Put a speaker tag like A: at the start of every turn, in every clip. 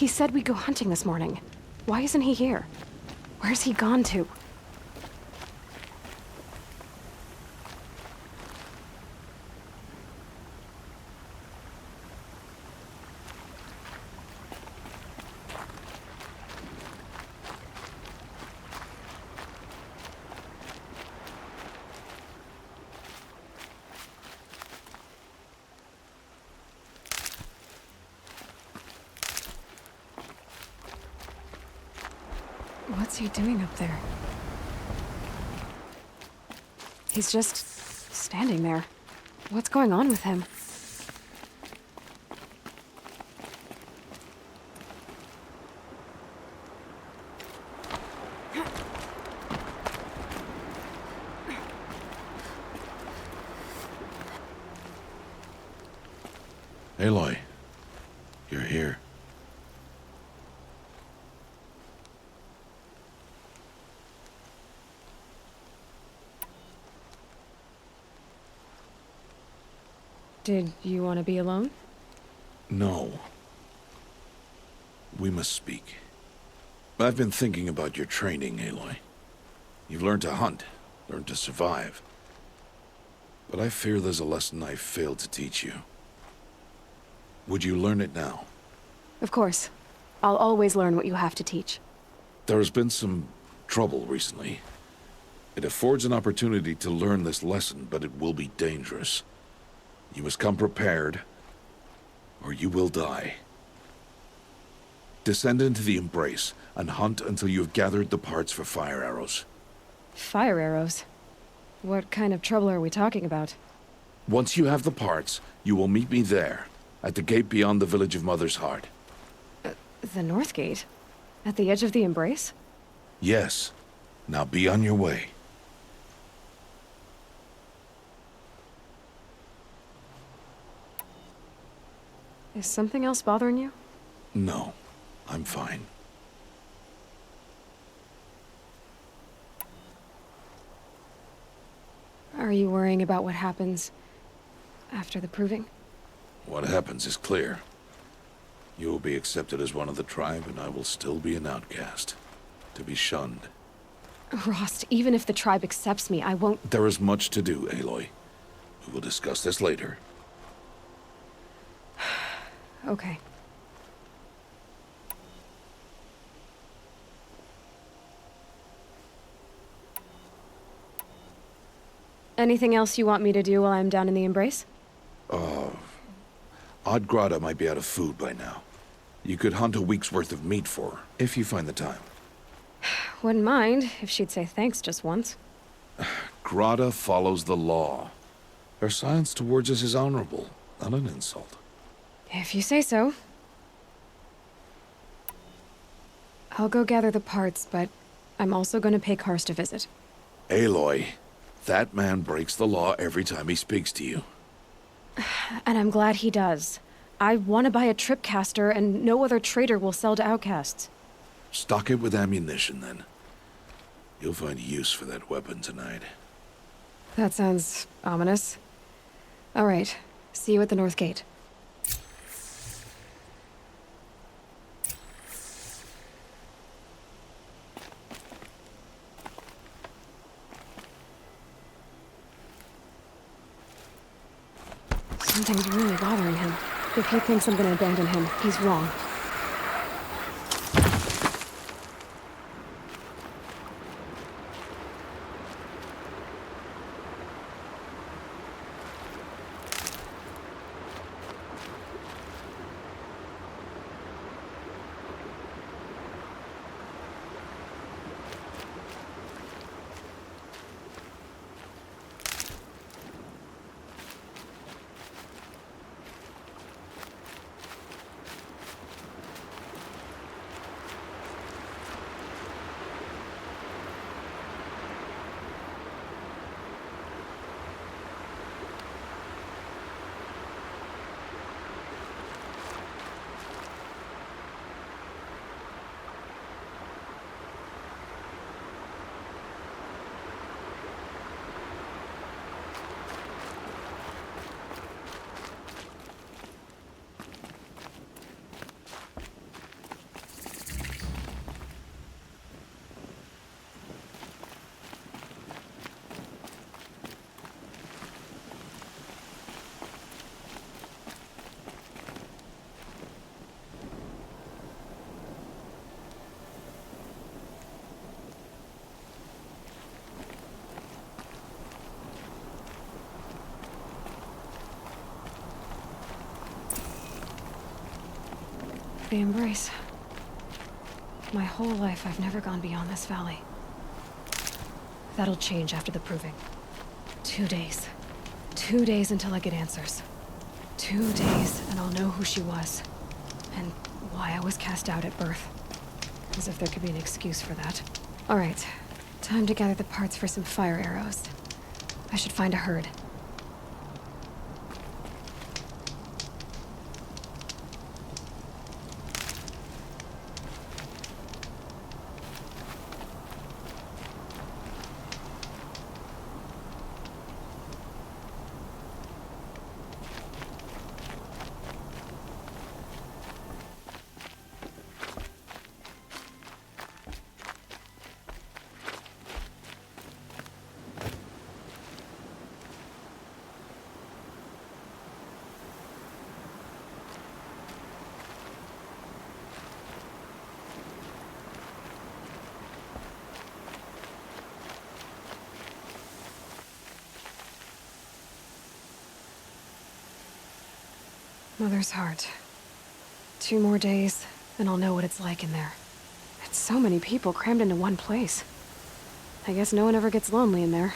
A: He said we'd go hunting this morning. Why isn't he here? Where's he gone to? What's he doing up there? He's just standing there. What's going on with him?
B: Aloy, you're here.
A: Did you want to be alone?
B: No. We must speak. I've been thinking about your training, Aloy. You've learned to hunt, learned to survive. But I fear there's a lesson I failed to teach you. Would you learn it now?
A: Of course. I'll always learn what you have to teach.
B: There has been some trouble recently. It affords an opportunity to learn this lesson, but it will be dangerous. You must come prepared, or you will die. Descend into the Embrace, and hunt until you have gathered the parts for fire arrows.
A: Fire arrows? What kind of trouble are we talking about?
B: Once you have the parts, you will meet me there, at the gate beyond the village of Mother's Heart.
A: The North Gate? At the edge of the Embrace?
B: Yes. Now be on your way.
A: Is something else bothering you?
B: No, I'm fine.
A: Are you worrying about what happens after the proving?
B: What happens is clear. You will be accepted as one of the tribe, and I will still be an outcast. To be shunned.
A: Rost, even if the tribe accepts me, I won't—
B: There is much to do, Aloy. We will discuss this later.
A: Okay. Anything else you want me to do while I'm down in the Embrace?
B: Odd might be out of food by now. You could hunt a week's worth of meat for her, if you find the time.
A: Wouldn't mind if she'd say thanks just once.
B: Grata follows the law. Her silence towards us is honorable, not an insult.
A: If you say so. I'll go gather the parts, but I'm also gonna pay Karst a visit.
B: Aloy, that man breaks the law every time he speaks to you.
A: And I'm glad he does. I want to buy a tripcaster, and no other trader will sell to outcasts.
B: Stock it with ammunition, then. You'll find use for that weapon tonight.
A: That sounds ominous. All right. See you at the North Gate. Something's really bothering him. If he thinks I'm gonna abandon him, he's wrong. The Embrace. My whole life, I've never gone beyond this valley. That'll change after the proving. 2 days. 2 days until I get answers. 2 days, and I'll know who she was. And why I was cast out at birth. As if there could be an excuse for that. All right. Time to gather the parts for some fire arrows. I should find a herd. Mother's heart. 2 more days, and I'll know what it's like in there. It's so many people crammed into one place. I guess no one ever gets lonely in there.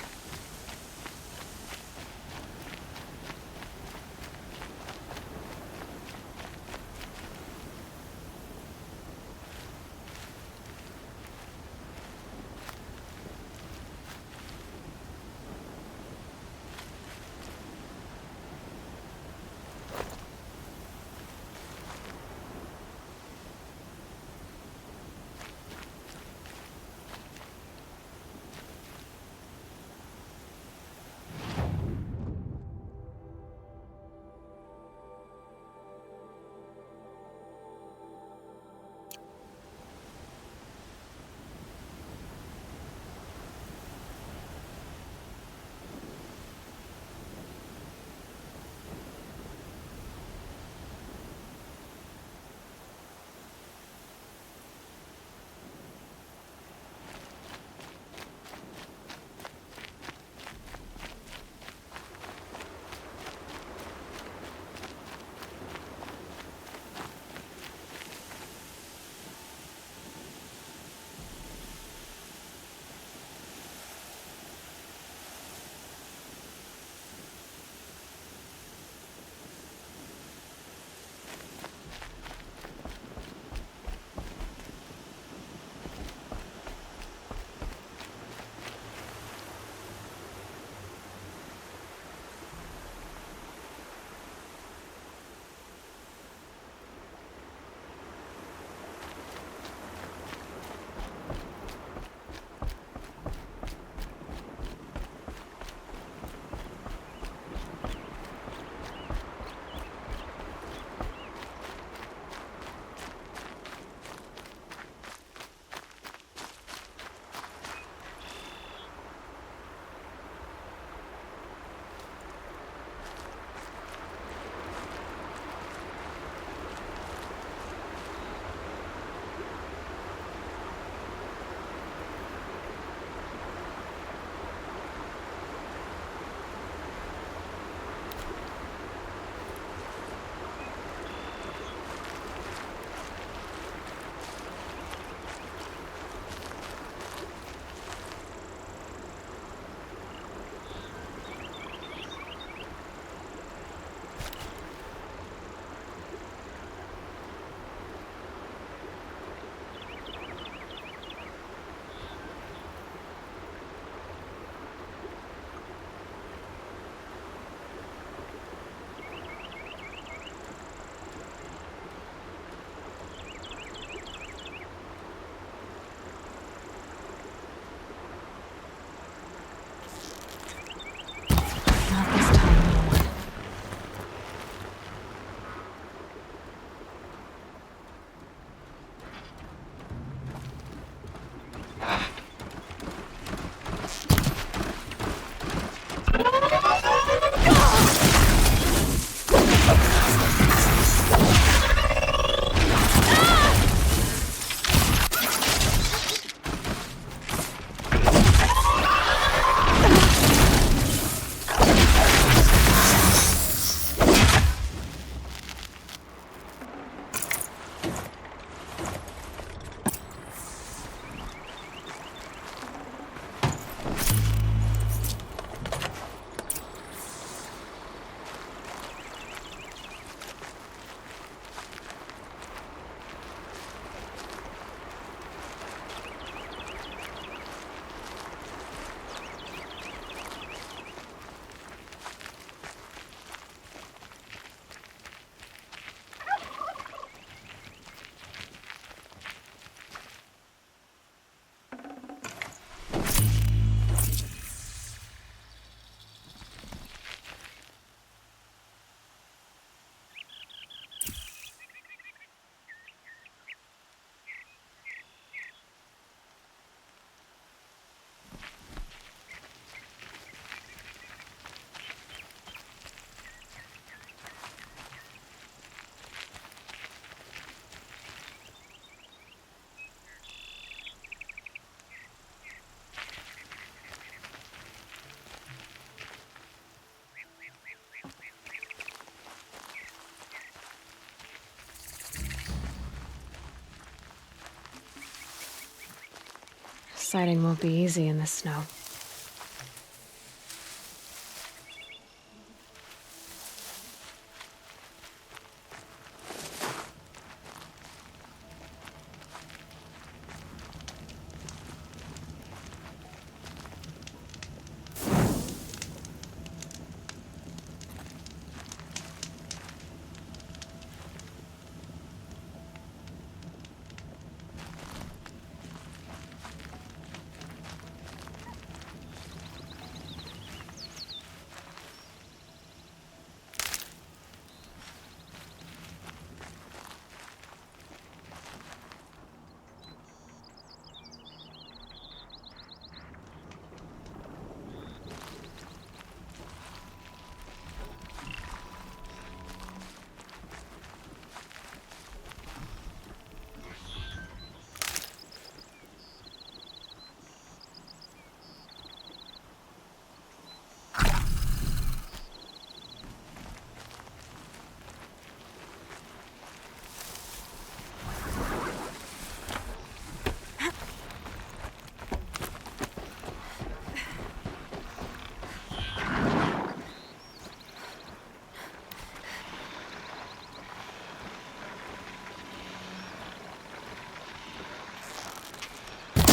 A: Sighting won't be easy in the snow.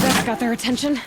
A: That's got their attention.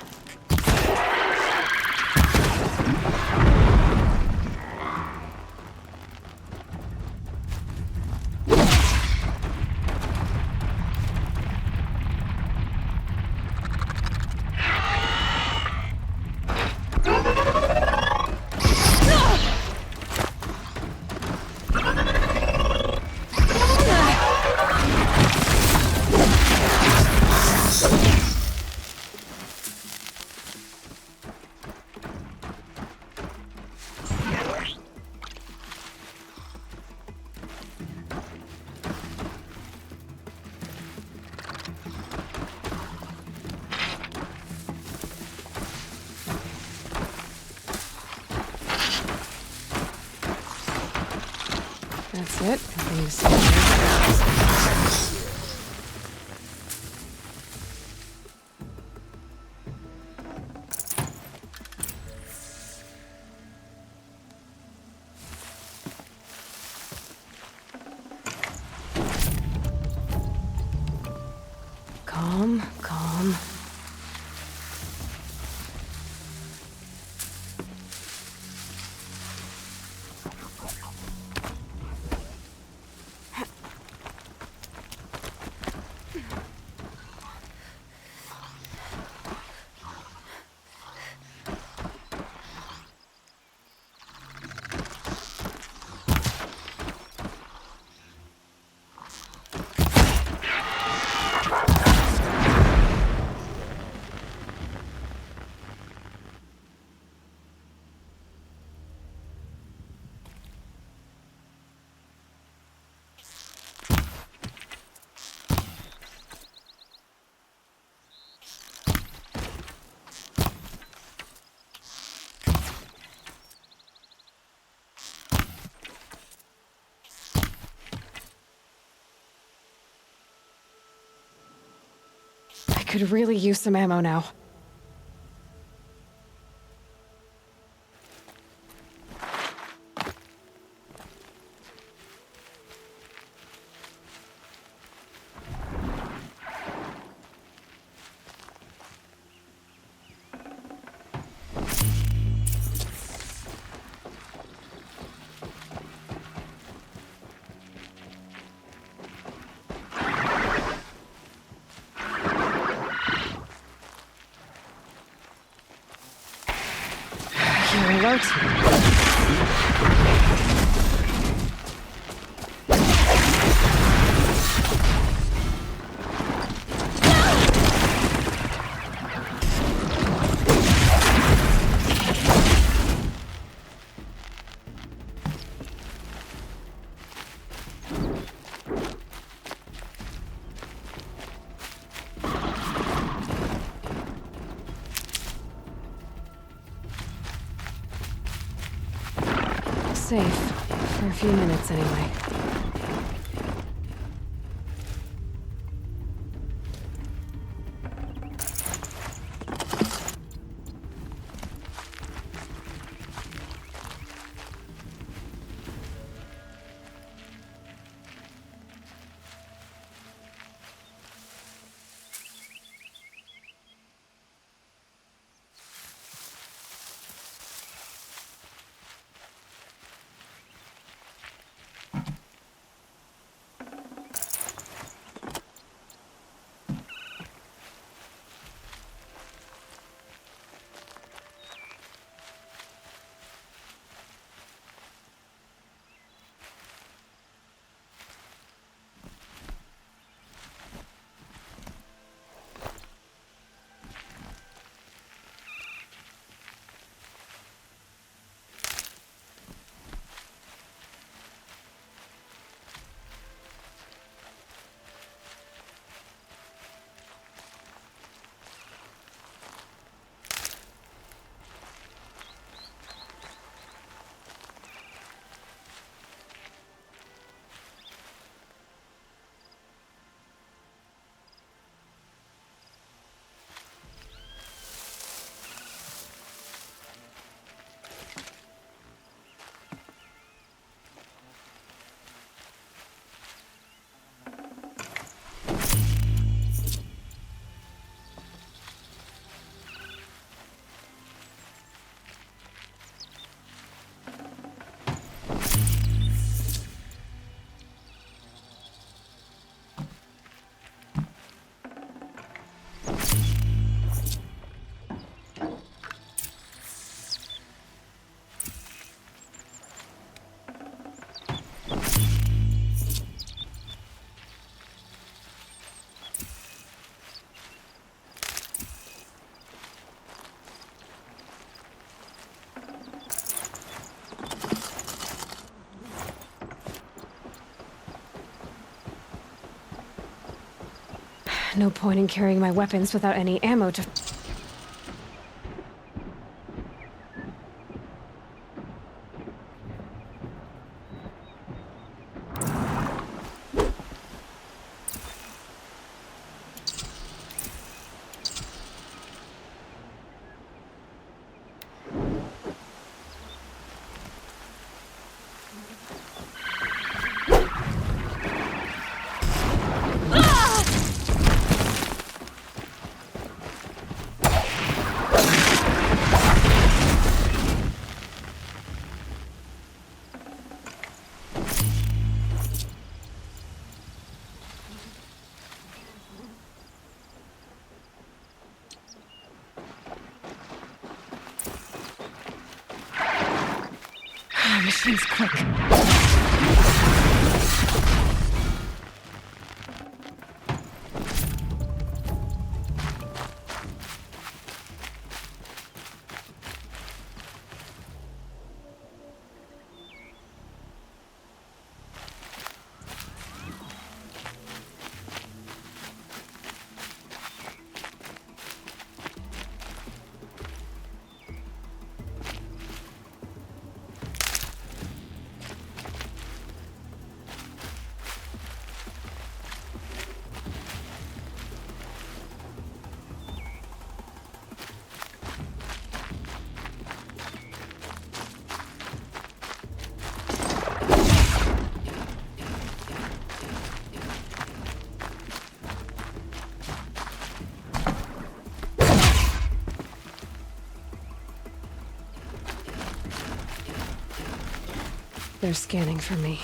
A: That's it. Continue to see. Calm, calm. I could really use some ammo now. You're alert. Safe. For a few minutes, anyway. No point in carrying my weapons without any ammo to... Machine's quick. They're scanning for me.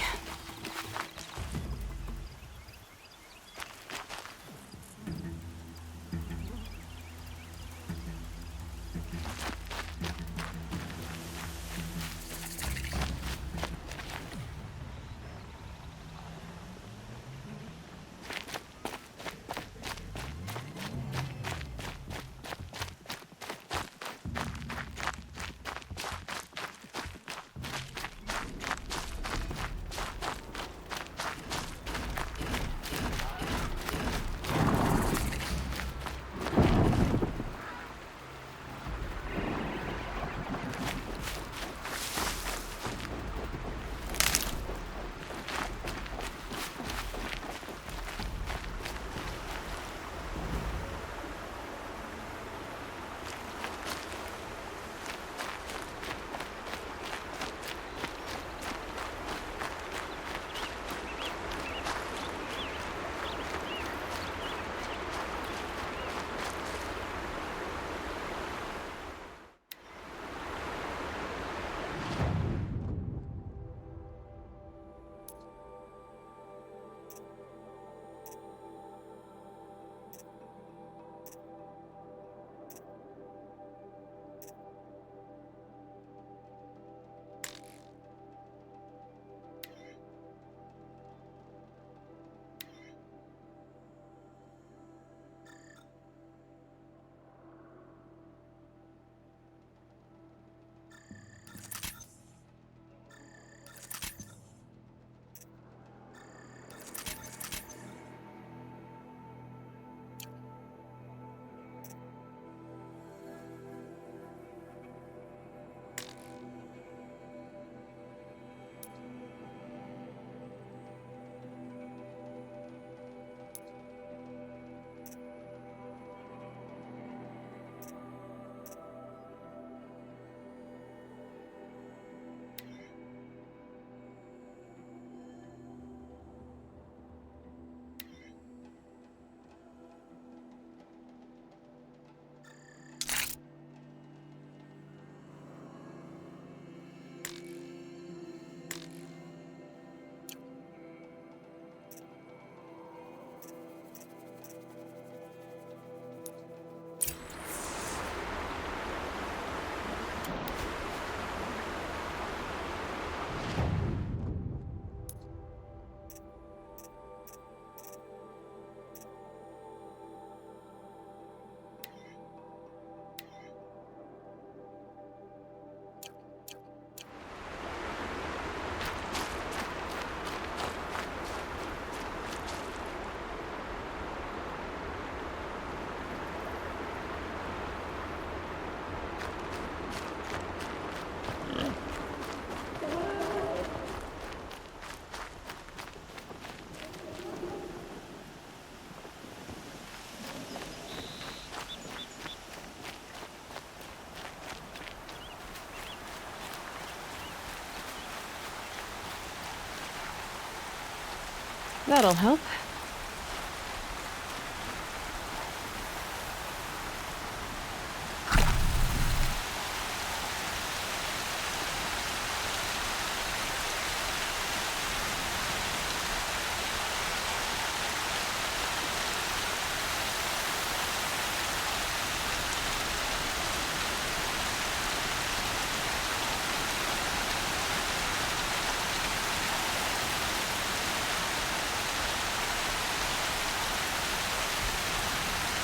A: That'll help.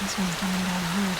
A: This one's coming down hard.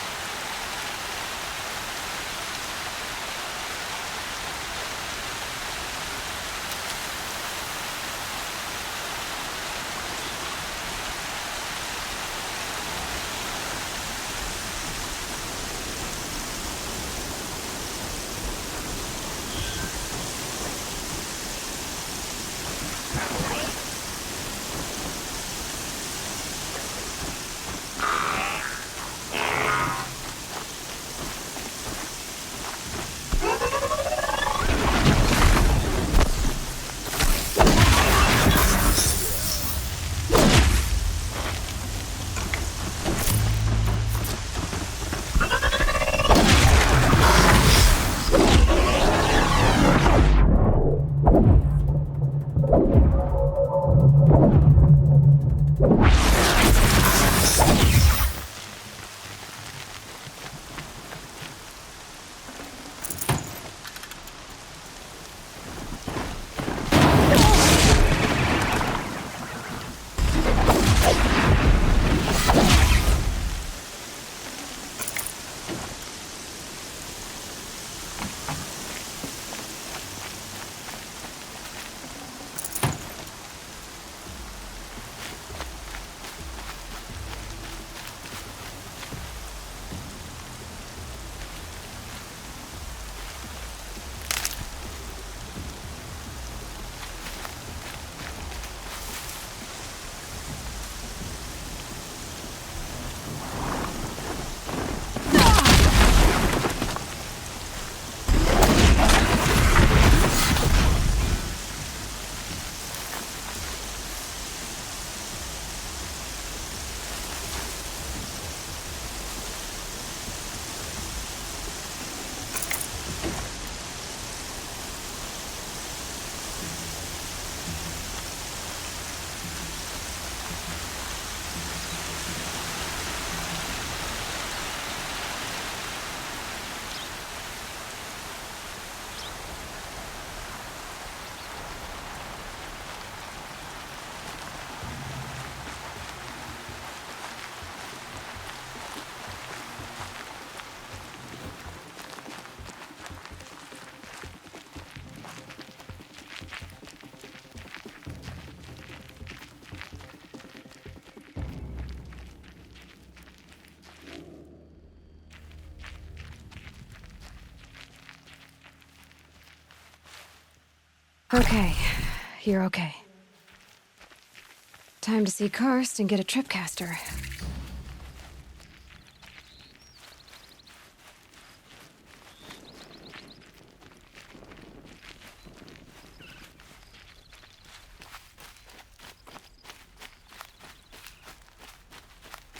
A: Okay, you're okay. Time to see Karst and get a tripcaster.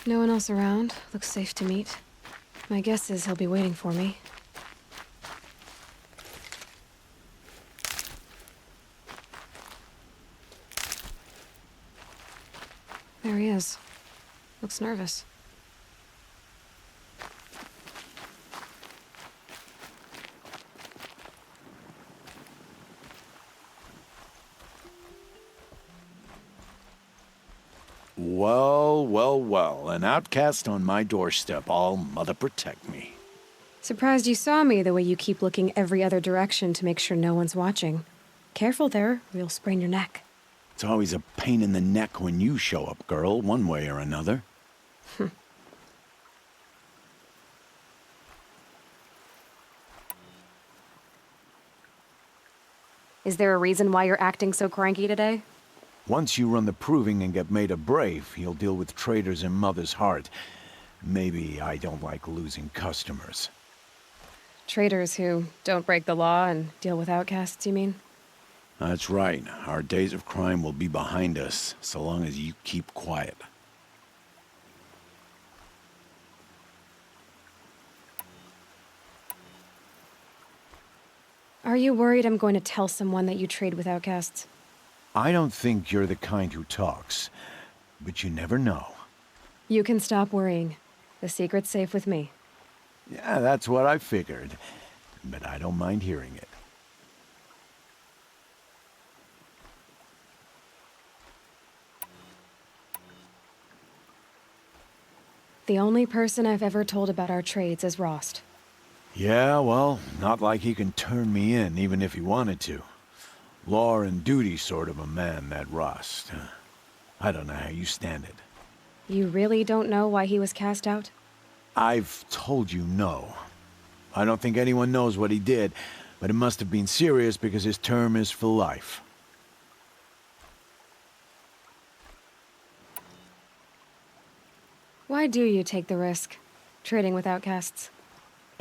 A: No one else around. Looks safe to meet. My guess is he'll be waiting for me. There he is. Looks nervous.
C: Well, well, well. An outcast on my doorstep. All mother protect me.
A: Surprised you saw me the way you keep looking every other direction to make sure no one's watching. Careful there, or you'll sprain your neck.
C: It's always a pain in the neck when you show up, girl, one way or another.
A: Is there a reason why you're acting so cranky today?
C: Once you run the proving and get made a brave, you'll deal with traitors in Mother's Heart. Maybe I don't like losing customers.
A: Traitors who don't break the law and deal with outcasts, you mean?
C: That's right. Our days of crime will be behind us, so long as you keep quiet.
A: Are you worried I'm going to tell someone that you trade with outcasts?
C: I don't think you're the kind who talks, but you never know.
A: You can stop worrying. The secret's safe with me.
C: Yeah, that's what I figured, but I don't mind hearing it.
A: The only person I've ever told about our trades is Rost.
C: Yeah, well, not like he can turn me in, even if he wanted to. Law and duty sort of a man, that Rost. I don't know how you stand it.
A: You really don't know why he was cast out?
C: I've told you no. I don't think anyone knows what he did, but it must have been serious because his term is for life.
A: Why do you take the risk, trading with outcasts?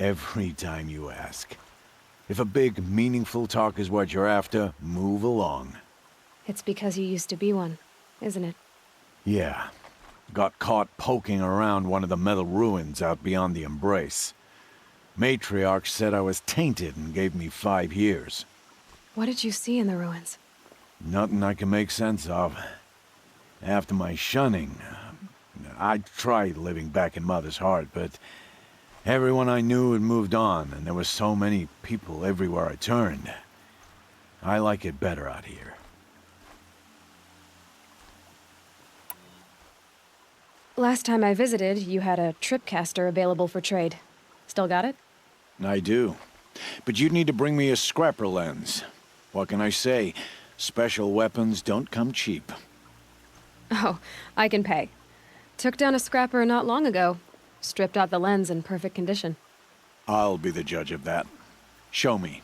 C: Every time you ask. If a big, meaningful talk is what you're after, move along.
A: It's because you used to be one, isn't it?
C: Yeah. Got caught poking around one of the metal ruins out beyond the Embrace. Matriarch said I was tainted and gave me 5 years.
A: What did you see in the ruins?
C: Nothing I can make sense of. After my shunning, I tried living back in Mother's Heart, but everyone I knew had moved on, and there were so many people everywhere I turned. I like it better out here.
A: Last time I visited, you had a tripcaster available for trade. Still got it?
C: I do. But you'd need to bring me a scrapper lens. What can I say? Special weapons don't come cheap.
A: Oh, I can pay. Took down a scrapper not long ago. Stripped out the lens in perfect condition.
C: I'll be the judge of that. Show me.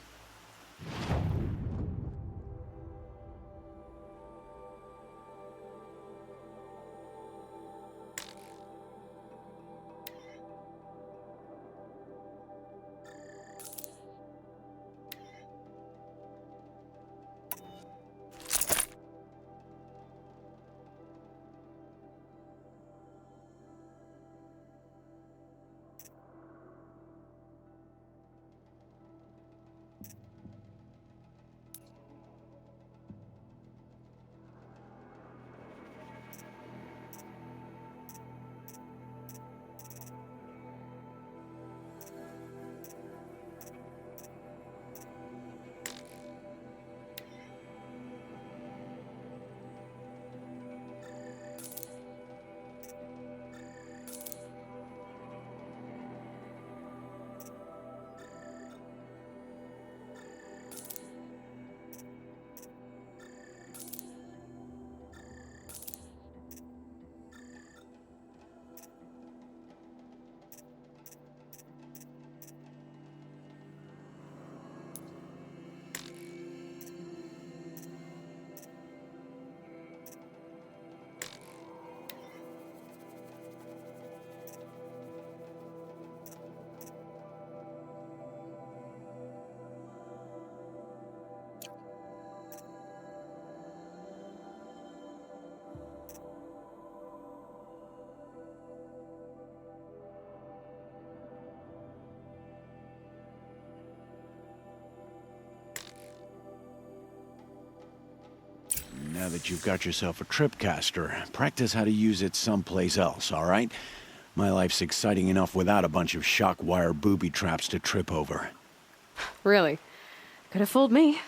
C: Now that you've got yourself a tripcaster, practice how to use it someplace else, all right? My life's exciting enough without a bunch of shock wire booby traps to trip over.
A: Really? Could have fooled me.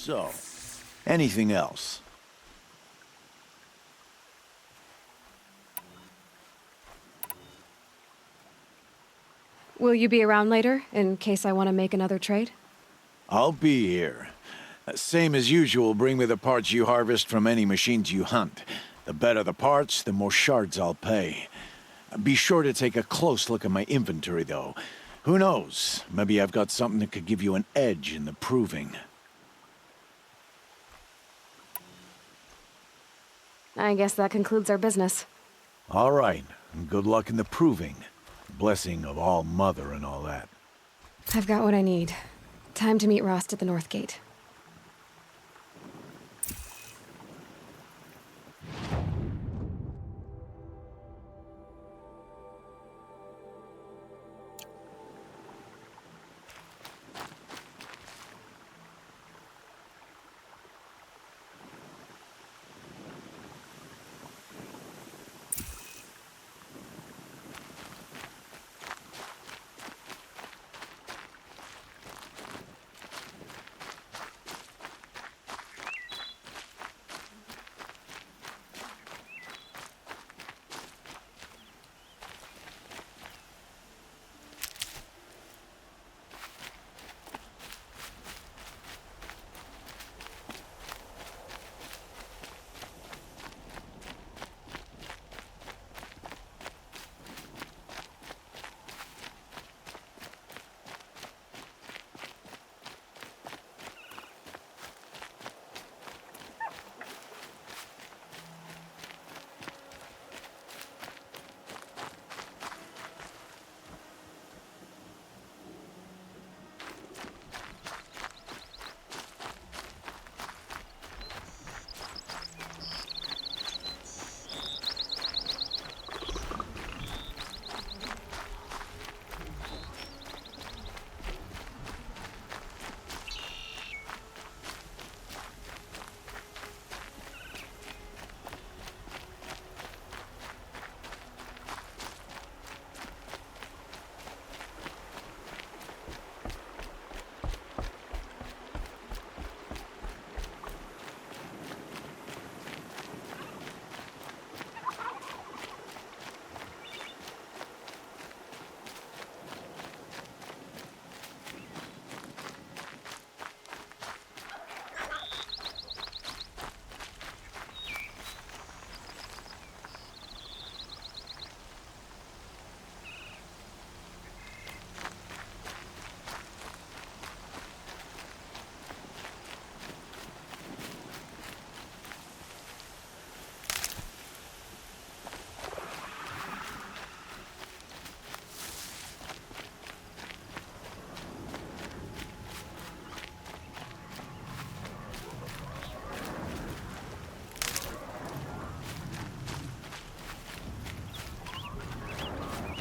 C: So, anything else?
A: Will you be around later, in case I want to make another trade?
C: I'll be here. Same as usual, bring me the parts you harvest from any machines you hunt. The better the parts, the more shards I'll pay. Be sure to take a close look at my inventory, though. Who knows? Maybe I've got something that could give you an edge in the proving.
A: I guess that concludes our business.
C: All right, and good luck in the proving. Blessing of All Mother and all that.
A: I've got what I need. Time to meet Rost at the North Gate.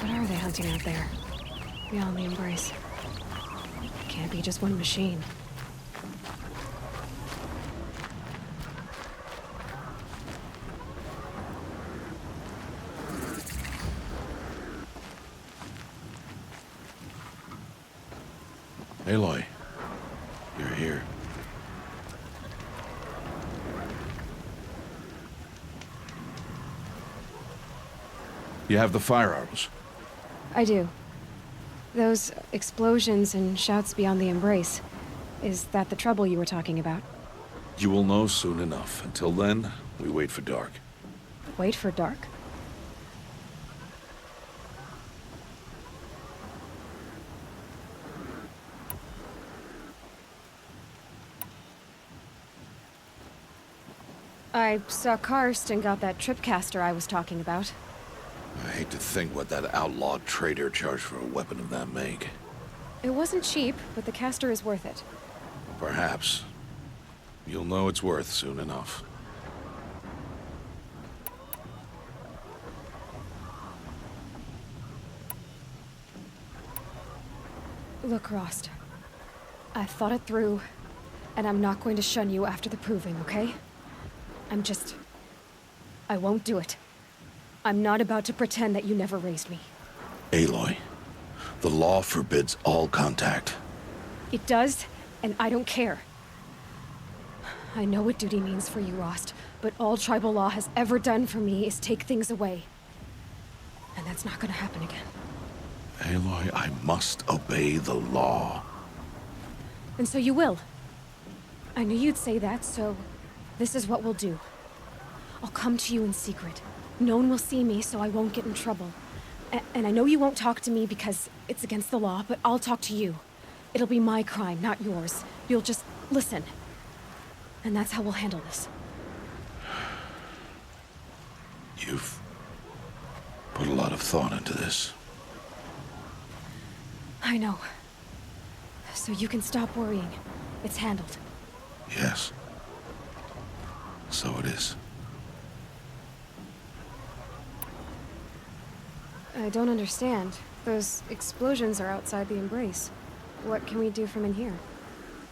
A: What are they hunting out there? Beyond the Embrace. Can't be just one machine.
B: Aloy, you're here. You have the fire arrows.
A: I do. Those explosions and shouts beyond the Embrace. Is that the trouble you were talking about?
B: You will know soon enough. Until then, we wait for dark.
A: Wait for dark. I saw Karst and got that tripcaster I was talking about.
B: I hate to think what that outlawed trader charged for a weapon of that make.
A: It wasn't cheap, but the caster is worth it.
B: Perhaps. You'll know it's worth soon enough.
A: Look, Rost. I've thought it through, and I'm not going to shun you after the proving, okay? I won't do it. I'm not about to pretend that you never raised me.
B: Aloy, the law forbids all contact.
A: It does, and I don't care. I know what duty means for you, Rost, but all tribal law has ever done for me is take things away. And that's not gonna happen again.
B: Aloy, I must obey the law.
A: And so you will. I knew you'd say that, so this is what we'll do. I'll come to you in secret. No one will see me, so I won't get in trouble. And I know you won't talk to me because it's against the law, but I'll talk to you. It'll be my crime, not yours. You'll just listen. And that's how we'll handle this.
B: You've put a lot of thought into this.
A: I know. So you can stop worrying. It's handled.
B: Yes. So it is.
A: I don't understand. Those explosions are outside the Embrace. What can we do from in here?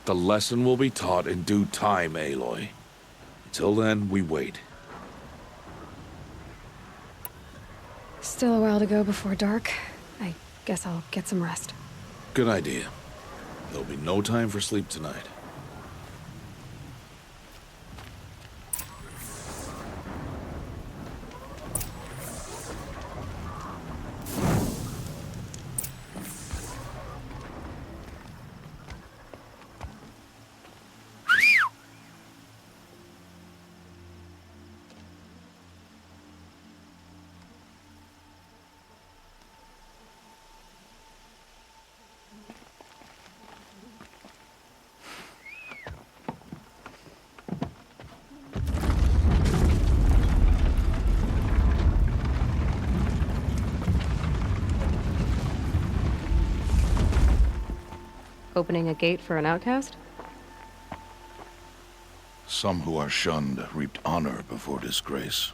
B: The lesson will be taught in due time, Aloy. Until then, we wait.
A: Still a while to go before dark. I guess I'll get some rest.
B: Good idea. There'll be no time for sleep tonight.
A: Opening a gate for an outcast?
B: Some who are shunned reaped honor before disgrace.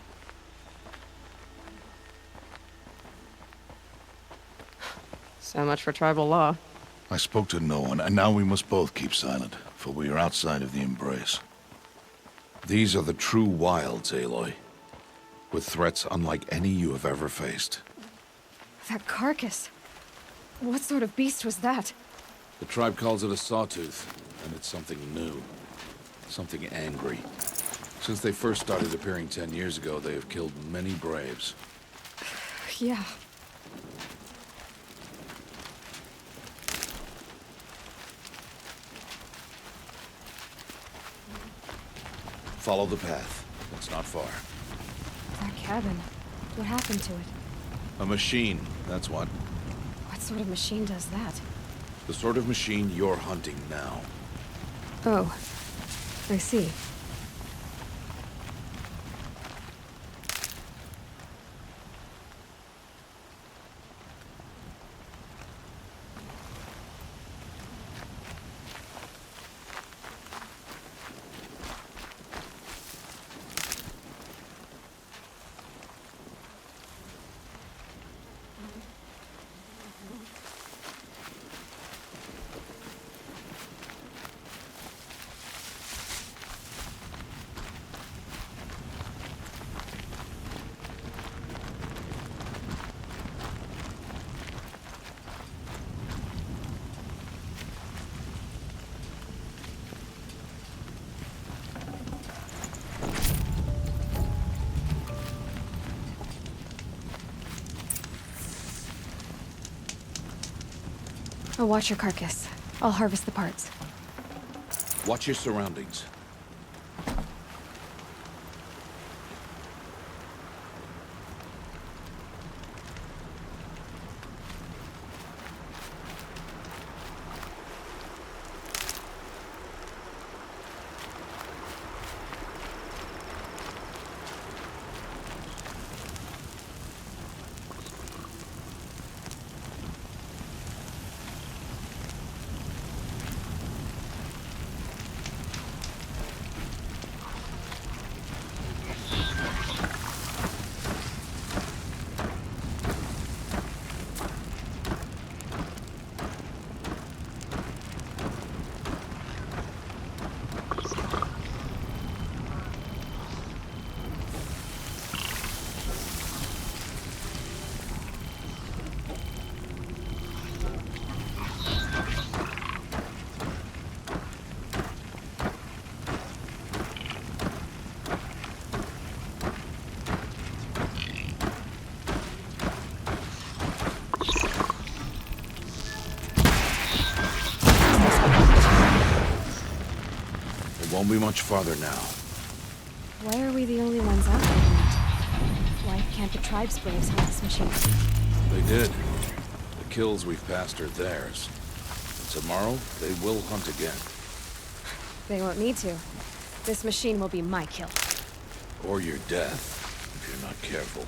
A: So much for tribal law.
B: I spoke to no one, and now we must both keep silent, for we are outside of the Embrace. These are the true wilds, Aloy, with threats unlike any you have ever faced.
A: That carcass. What sort of beast was that?
B: The tribe calls it a sawtooth, and it's something new. Something angry. Since they first started appearing 10 years ago, they have killed many braves.
A: Yeah.
B: Follow the path. It's not far.
A: That cabin. What happened to it?
B: A machine, that's what.
A: What sort of machine does that?
B: The sort of machine you're hunting now.
A: Oh. I see. I'll watch your carcass. I'll harvest the parts.
B: Watch your surroundings. Won't be much farther now.
A: Why are we the only ones out there tonight? Why can't the tribe's braves hunt this machine?
B: They did. The kills we've passed are theirs. Tomorrow, they will hunt again.
A: They won't need to. This machine will be my kill.
B: Or your death, if you're not careful.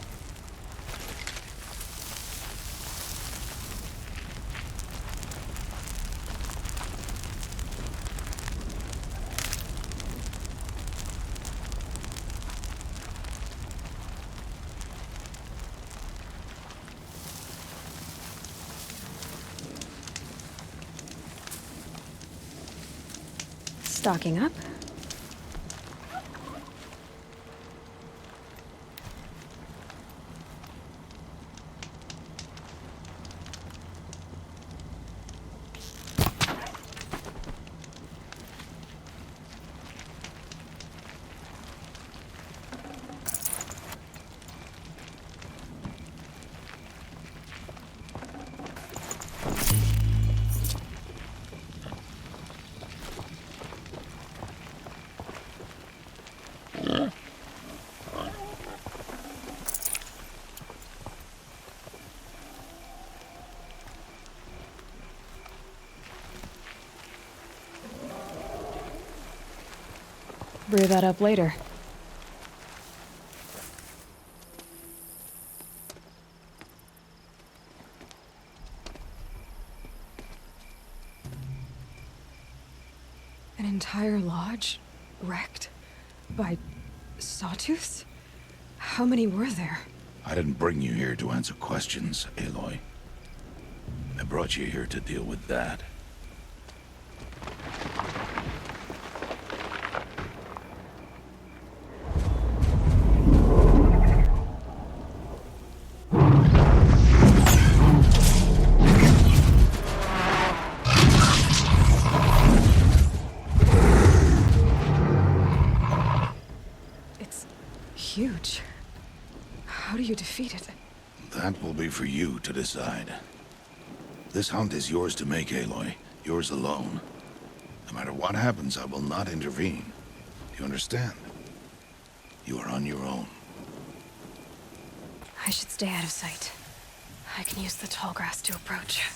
A: Stocking up? Brew that up later. An entire lodge wrecked by sawtooths? How many were there?
B: I didn't bring you here to answer questions, Aloy. I brought you here to deal with that.
A: Huge. How do you defeat it?
B: That will be for you to decide. This hunt is yours to make, Aloy. Yours alone. No matter what happens, I will not intervene. Do you understand? You are on your own.
A: I should stay out of sight. I can use the tall grass to approach.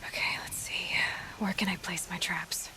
A: Okay, let's see. Where can I place my traps?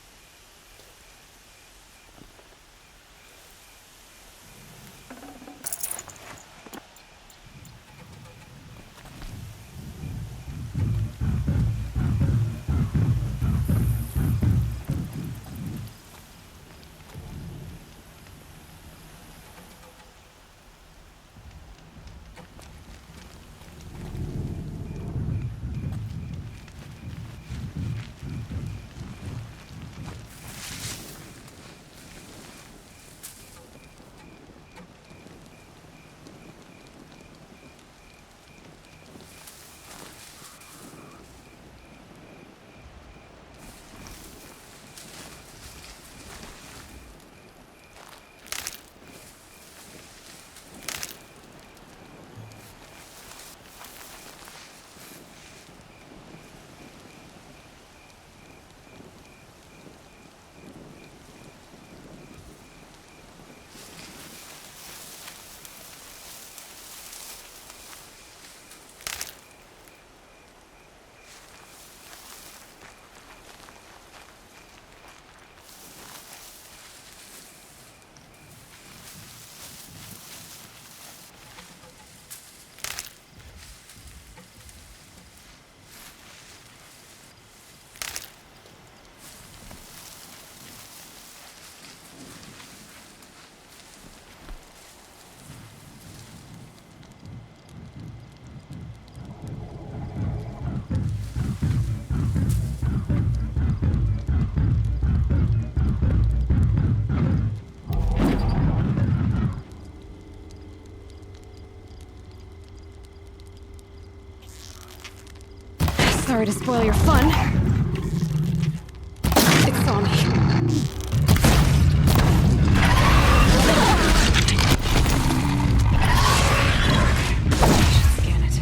A: Sorry to spoil your fun. It's on me. Scan it.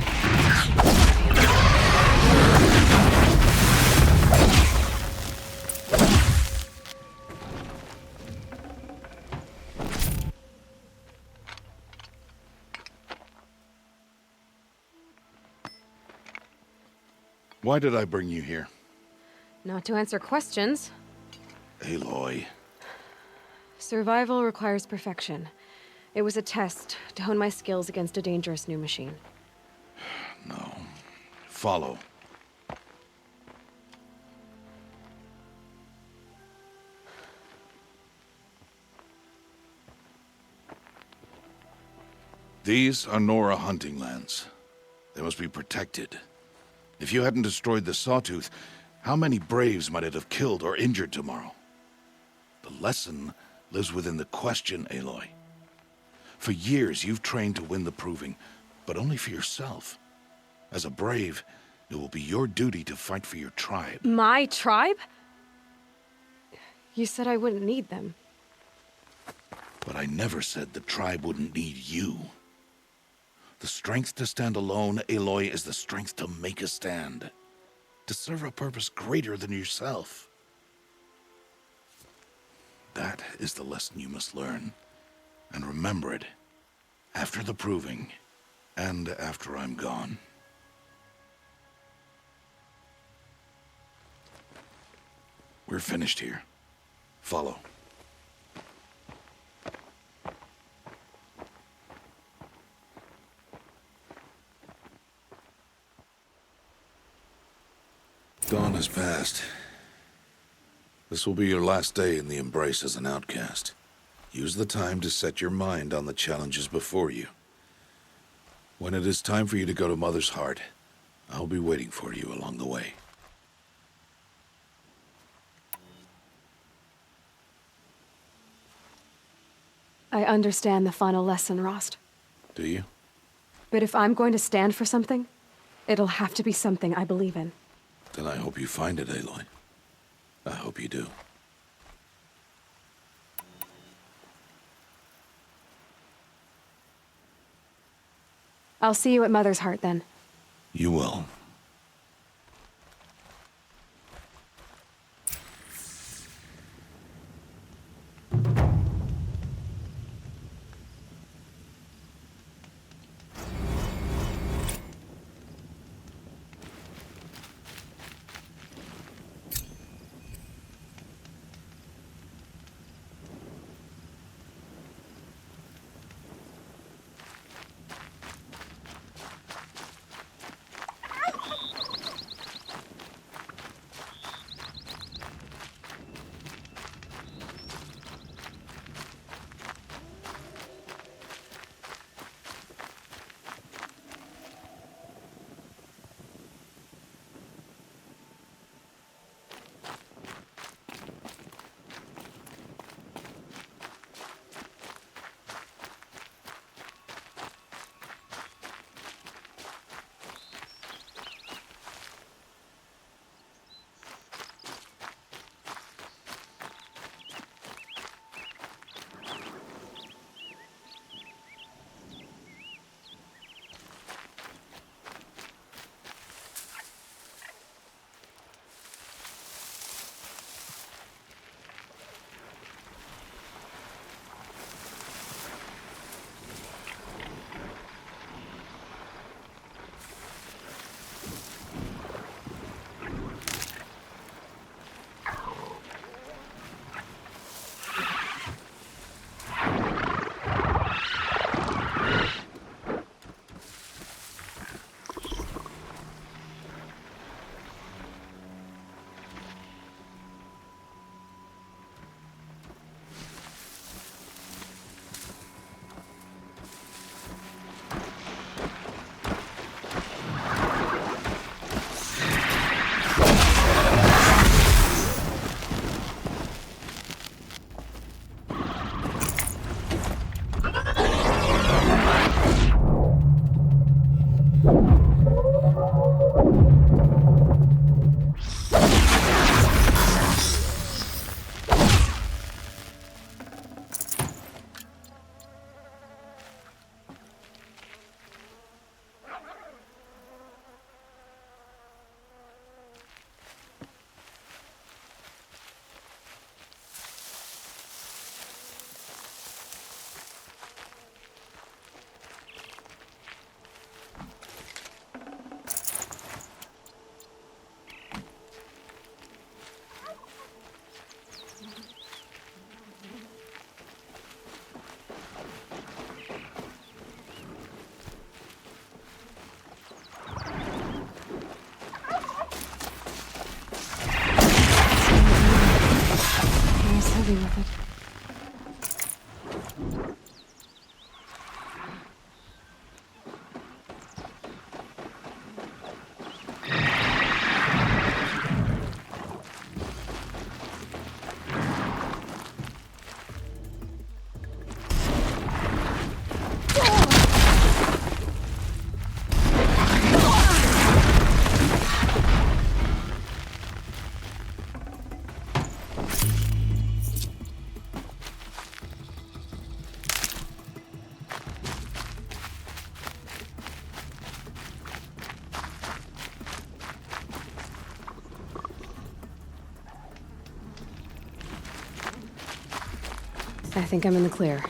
B: Why did I bring you here?
A: Not to answer questions.
B: Aloy.
A: Survival requires perfection. It was a test to hone my skills against a dangerous new machine.
B: No. Follow. These are Nora hunting lands. They must be protected. If you hadn't destroyed the Sawtooth, how many Braves might it have killed or injured tomorrow? The lesson lives within the question, Aloy. For years, you've trained to win the Proving, but only for yourself. As a Brave, it will be your duty to fight for your tribe.
A: My tribe? You said I wouldn't need them.
B: But I never said the tribe wouldn't need you. The strength to stand alone, Aloy, is the strength to make a stand. To serve a purpose greater than yourself. That is the lesson you must learn. And remember it. After the Proving. And after I'm gone. We're finished here. Follow. Dawn has passed. This will be your last day in the Embrace as an outcast. Use the time to set your mind on the challenges before you. When it is time for you to go to Mother's Heart, I'll be waiting for you along the way.
A: I understand the final lesson, Rost.
B: Do you?
A: But if I'm going to stand for something, it'll have to be something I believe in.
B: Then I hope you find it, Aloy. I hope you do.
A: I'll see you at Mother's Heart, then.
B: You will.
A: I think I'm in the clear.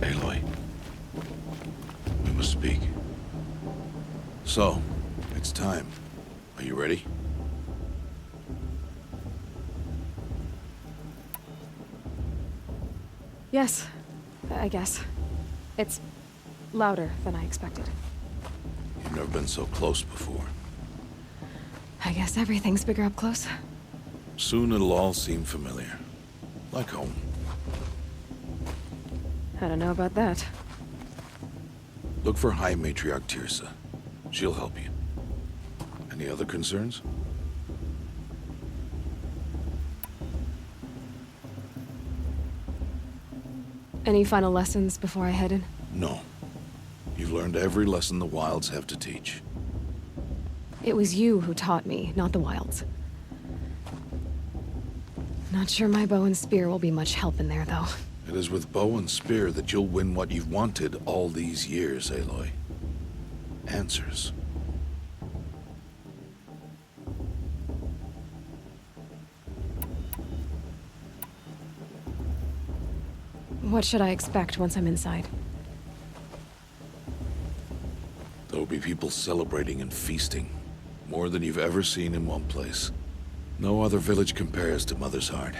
B: Aloy, we must speak. So, it's time. Are you ready?
A: Yes, I guess. It's louder than I expected.
B: You've never been so close before.
A: I guess everything's bigger up close.
B: Soon it'll all seem familiar. Like home.
A: I don't know about that.
B: Look for High Matriarch Teersa. She'll help you. Any other concerns?
A: Any final lessons before I head in?
B: No. You've learned every lesson the Wilds have to teach.
A: It was you who taught me, not the Wilds. Not sure my bow and spear will be much help in there, though.
B: It is with bow and spear that you'll win what you've wanted all these years, Aloy. Answers.
A: What should I expect once I'm inside?
B: There'll be people celebrating and feasting. More than you've ever seen in one place. No other village compares to Mother's Heart.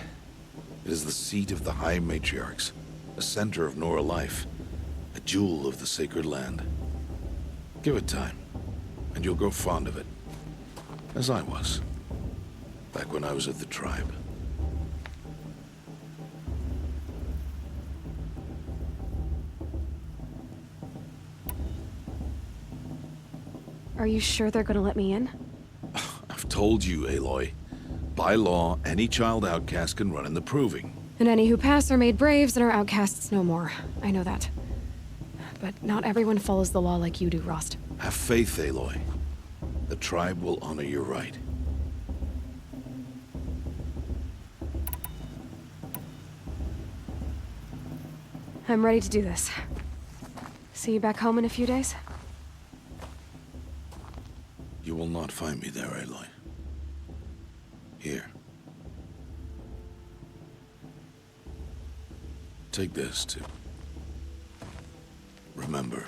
B: It is the seat of the High Matriarchs, a center of Nora life, a jewel of the sacred land. Give it time, and you'll grow fond of it. As I was, back when I was of the tribe.
A: Are you sure they're gonna let me in?
B: I've told you, Aloy. By law, any child outcast can run in the Proving.
A: And any who pass are made braves and are outcasts no more. I know that. But not everyone follows the law like you do, Rost.
B: Have faith, Aloy. The tribe will honor your right.
A: I'm ready to do this. See you back home in a few days?
B: You will not find me there, Aloy. Here. Take this to remember.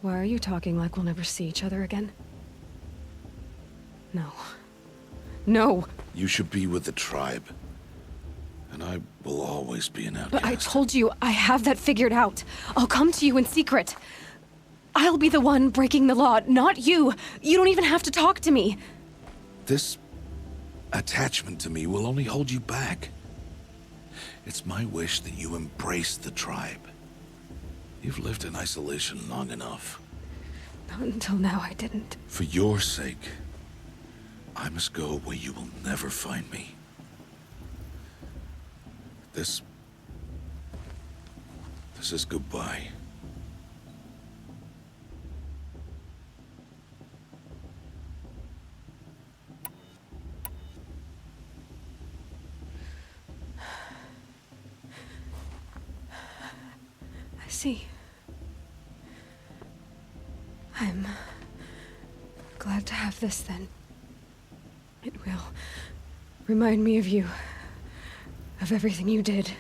A: Why are you talking like we'll never see each other again? No. No!
B: You should be with the tribe. And I will always be an outcast.
A: But I told you, I have that figured out. I'll come to you in secret. I'll be the one breaking the law, not you. You don't even have to talk to me.
B: This attachment to me will only hold you back. It's my wish that you embrace the tribe. You've lived in isolation long enough.
A: Not until now, I didn't.
B: For your sake, I must go where you will never find me. This is goodbye.
A: I see. I'm glad to have this then. It will remind me of you, of everything you did,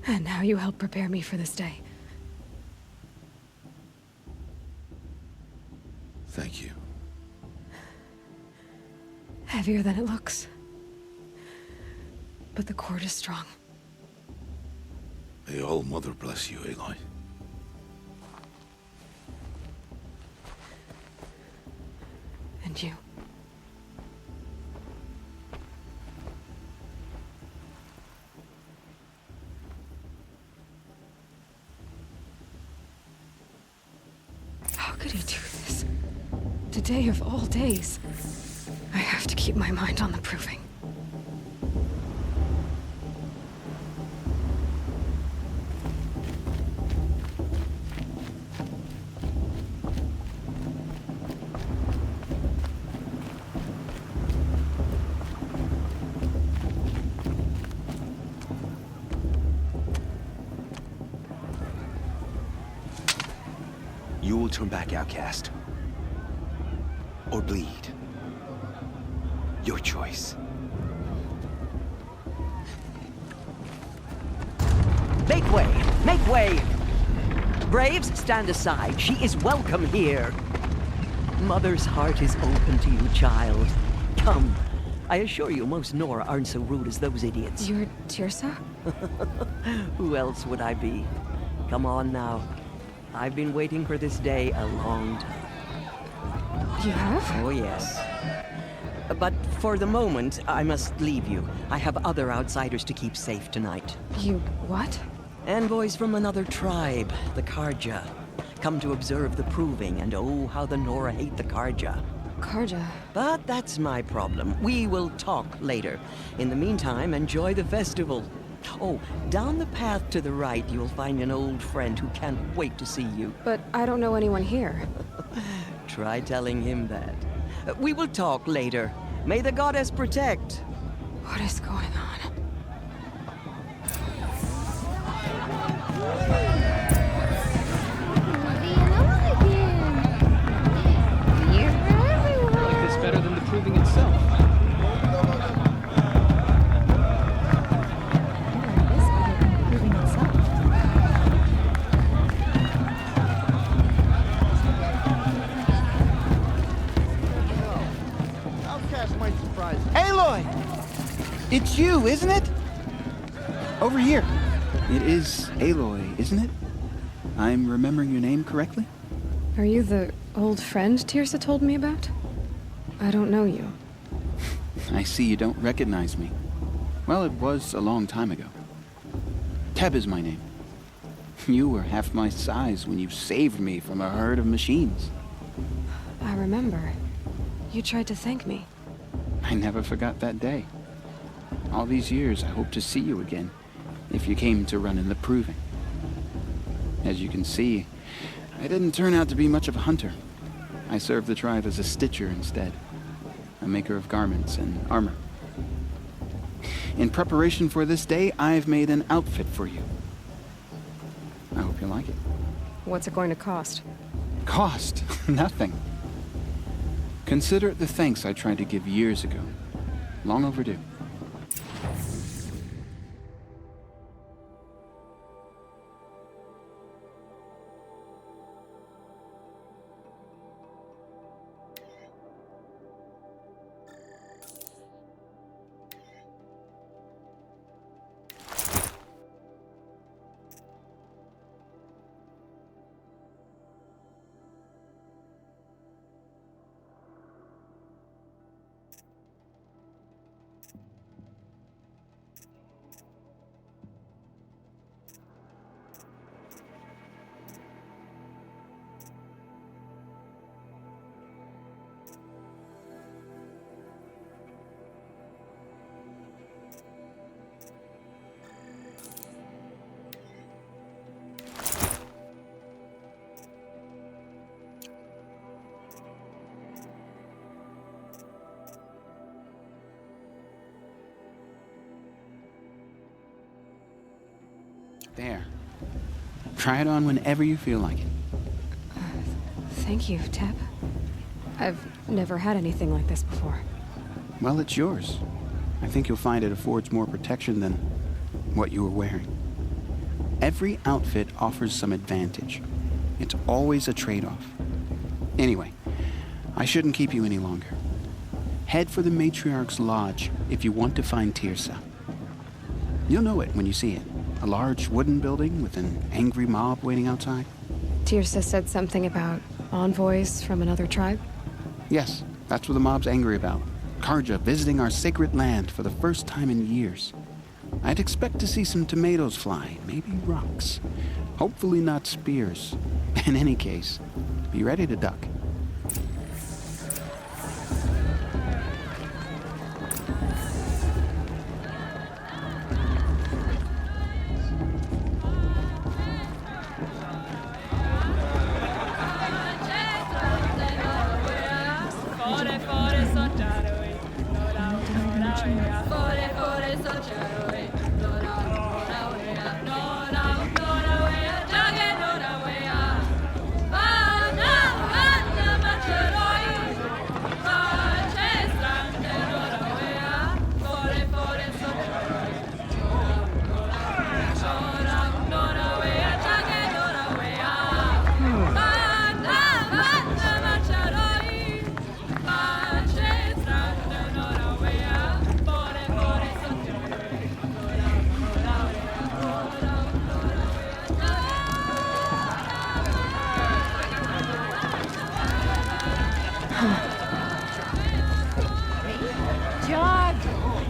A: and how you helped prepare me for this day.
B: Thank you.
A: Heavier than it looks. But the cord is strong.
B: May All Mother bless you, Aloy.
A: And you. How could he do this? Today of all days. I have to keep my mind on the Proving.
D: You will turn back, outcast. Or bleed. Your choice.
E: Make way! Make way! Braves, stand aside. She is welcome here. Mother's heart is open to you, child. Come. I assure you, most Nora aren't so rude as those idiots.
A: You're Teersa?
E: Who else would I be? Come on now. I've been waiting for this day a long time.
A: You have?
E: Oh, yes. But for the moment, I must leave you. I have other outsiders to keep safe tonight.
A: You what?
E: Envoys from another tribe, the Carja. Come to observe the Proving, and oh, how the Nora hate the Carja.
A: Carja.
E: But that's my problem. We will talk later. In the meantime, enjoy the festival. Oh, down the path to the right, you'll find an old friend who can't wait to see you.
A: But I don't know anyone here.
E: Try telling him that. We will talk later. May the goddess protect.
A: What is going on?
F: Like this better than the Proving itself.
G: Outcast might surprise you. Aloy! It's you, isn't it? Over here.
H: It is Aloy, isn't it? I'm remembering your name correctly?
A: Are you the old friend Tirsa told me about? I don't know you.
H: I see you don't recognize me. Well, it was a long time ago. Teb is my name. You were half my size when you saved me from a herd of machines.
A: I remember. You tried to thank me.
H: I never forgot that day. All these years, I hope to see you again, if you came to run in the Proving. As you can see, I didn't turn out to be much of a hunter. I served the tribe as a stitcher instead, a maker of garments and armor. In preparation for this day, I've made an outfit for you. I hope you like it.
A: What's it going to cost?
H: Cost? Nothing. Consider it the thanks I tried to give years ago. Long overdue. There. Try it on whenever you feel like it.
A: Thank you, Teb. I've never had anything like this before.
H: Well, it's yours. I think you'll find it affords more protection than what you were wearing. Every outfit offers some advantage. It's always a trade-off. Anyway, I shouldn't keep you any longer. Head for the Matriarch's Lodge if you want to find Tirsa. You'll know it when you see it. A large wooden building with an angry mob waiting outside.
A: Tirsa said something about envoys from another tribe?
H: Yes, that's what the mob's angry about. Karja visiting our sacred land for the first time in years. I'd expect to see some tomatoes fly, maybe rocks. Hopefully not spears. In any case, be ready to duck.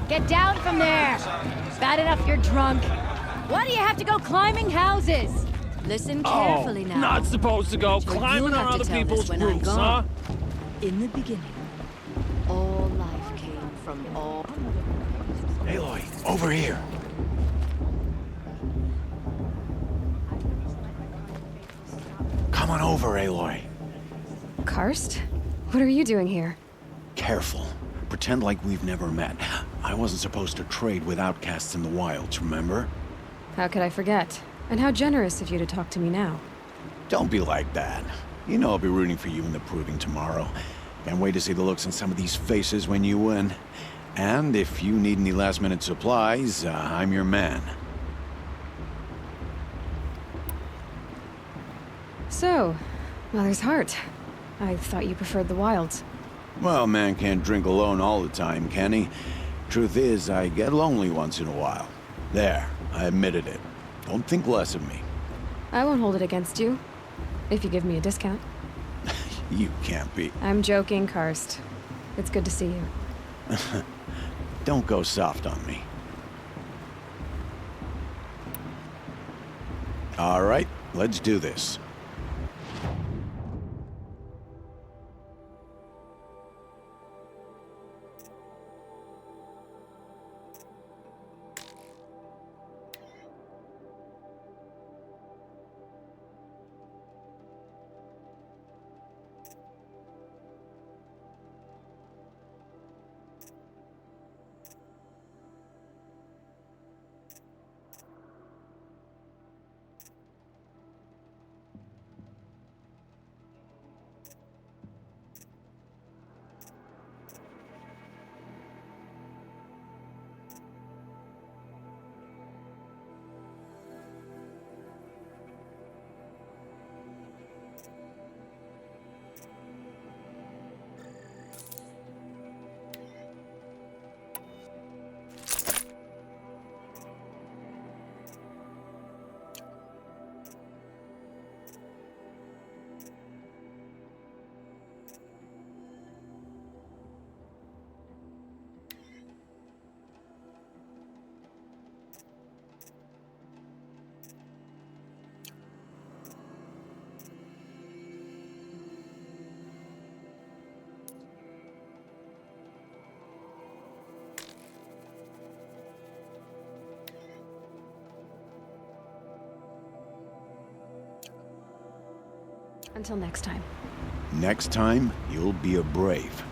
I: Get down from there! Bad enough you're drunk. Why do you have to go climbing houses? Listen carefully now.
J: Not supposed to go
I: But
J: climbing
I: you'll
J: on
I: have
J: other
I: to tell
J: people's
I: this when I'm
J: roofs, huh?
I: gone. In the beginning, all life came from all...
C: Aloy, over here. Come on over, Aloy.
A: Karst? What are you doing here?
C: Careful. Pretend like we've never met. I wasn't supposed to trade with outcasts in the wilds, remember?
A: How could I forget? And how generous of you to talk to me now.
C: Don't be like that. You know I'll be rooting for you in the Proving tomorrow. Can't wait to see the looks on some of these faces when you win. And if you need any last-minute supplies, I'm your man.
A: So, Mother's Heart. I thought you preferred the wilds.
C: Well, man can't drink alone all the time, can he? Truth is, I get lonely once in a while. There, I admitted it. Don't think less of me.
A: I won't hold it against you. If you give me a discount.
C: You can't be.
A: I'm joking, Karst. It's good to see you.
C: Don't go soft on me. All right, let's do this.
A: Until next time.
C: Next time, you'll be a brave.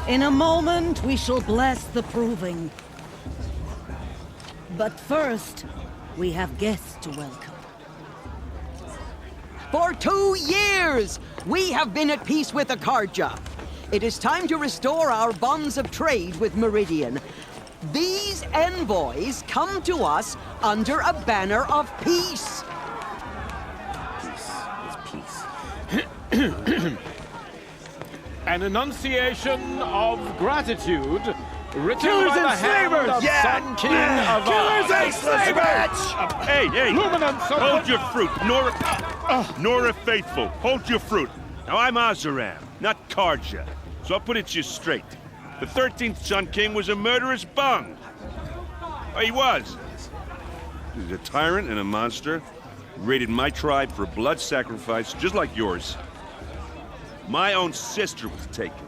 J: In a moment, we shall bless the proving. But first, we have guests to welcome.
E: For 2 years, we have been at peace with Akarja. It is time to restore our bonds of trade with Meridian. These envoys come to us under a banner of peace.
D: Peace is peace.
F: An enunciation of gratitude written
C: Killers
F: by the
C: and
F: hand
C: slavers!
F: of Sun King of
C: Killers and slavers!
K: Hey,
F: Luminance of
K: hold your fruit, Nora Faithful, hold your fruit. Now I'm Oseram, not Karja, so I'll put it to you straight. The 13th Sun King was a murderous bung. Oh, he was. He's a tyrant and a monster. Raided my tribe for blood sacrifice, just like yours. My own sister was taken.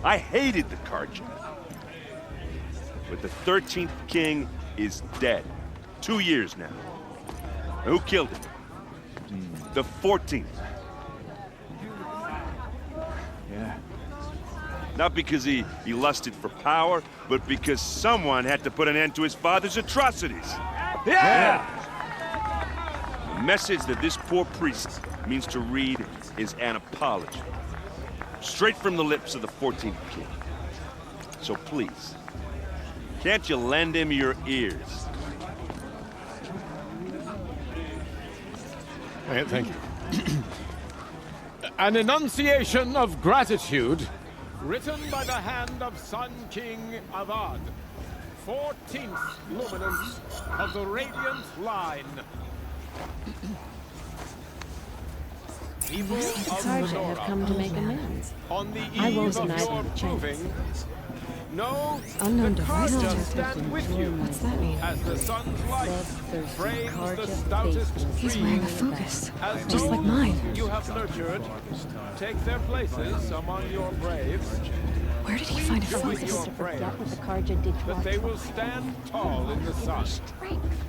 K: I hated the Karja. But the 13th king is dead. 2 years now. Who killed him? The 14th.
C: Yeah.
K: Not because he lusted for power, but because someone had to put an end to his father's atrocities.
C: Yeah!
K: The message that this poor priest means to read is an apology. Straight from the lips of the 14th king. So please, can't you lend him your ears?
F: Thank you. An enunciation of gratitude written by the hand of Sun King Avad, 14th luminance of the Radiant Line. People
A: Looks like
F: of
A: the Karja
F: Menorah,
A: have come to make amends.
F: on the
A: I
F: eve
A: won't
F: of
A: deny
F: your
A: them a chance.
F: proving, know
A: Unknown
F: the
A: device
F: Karja
A: detected.
F: stand with you
A: What's that mean?
F: as the sun's light frames the stoutest
A: He's wearing a
F: trees.
A: focus,
F: As
A: just like
F: those
A: mine.
F: you have nurtured take their places among your braves,
A: Where did he find a
F: join
A: focus?
F: your prayers that they will stand tall in the sun.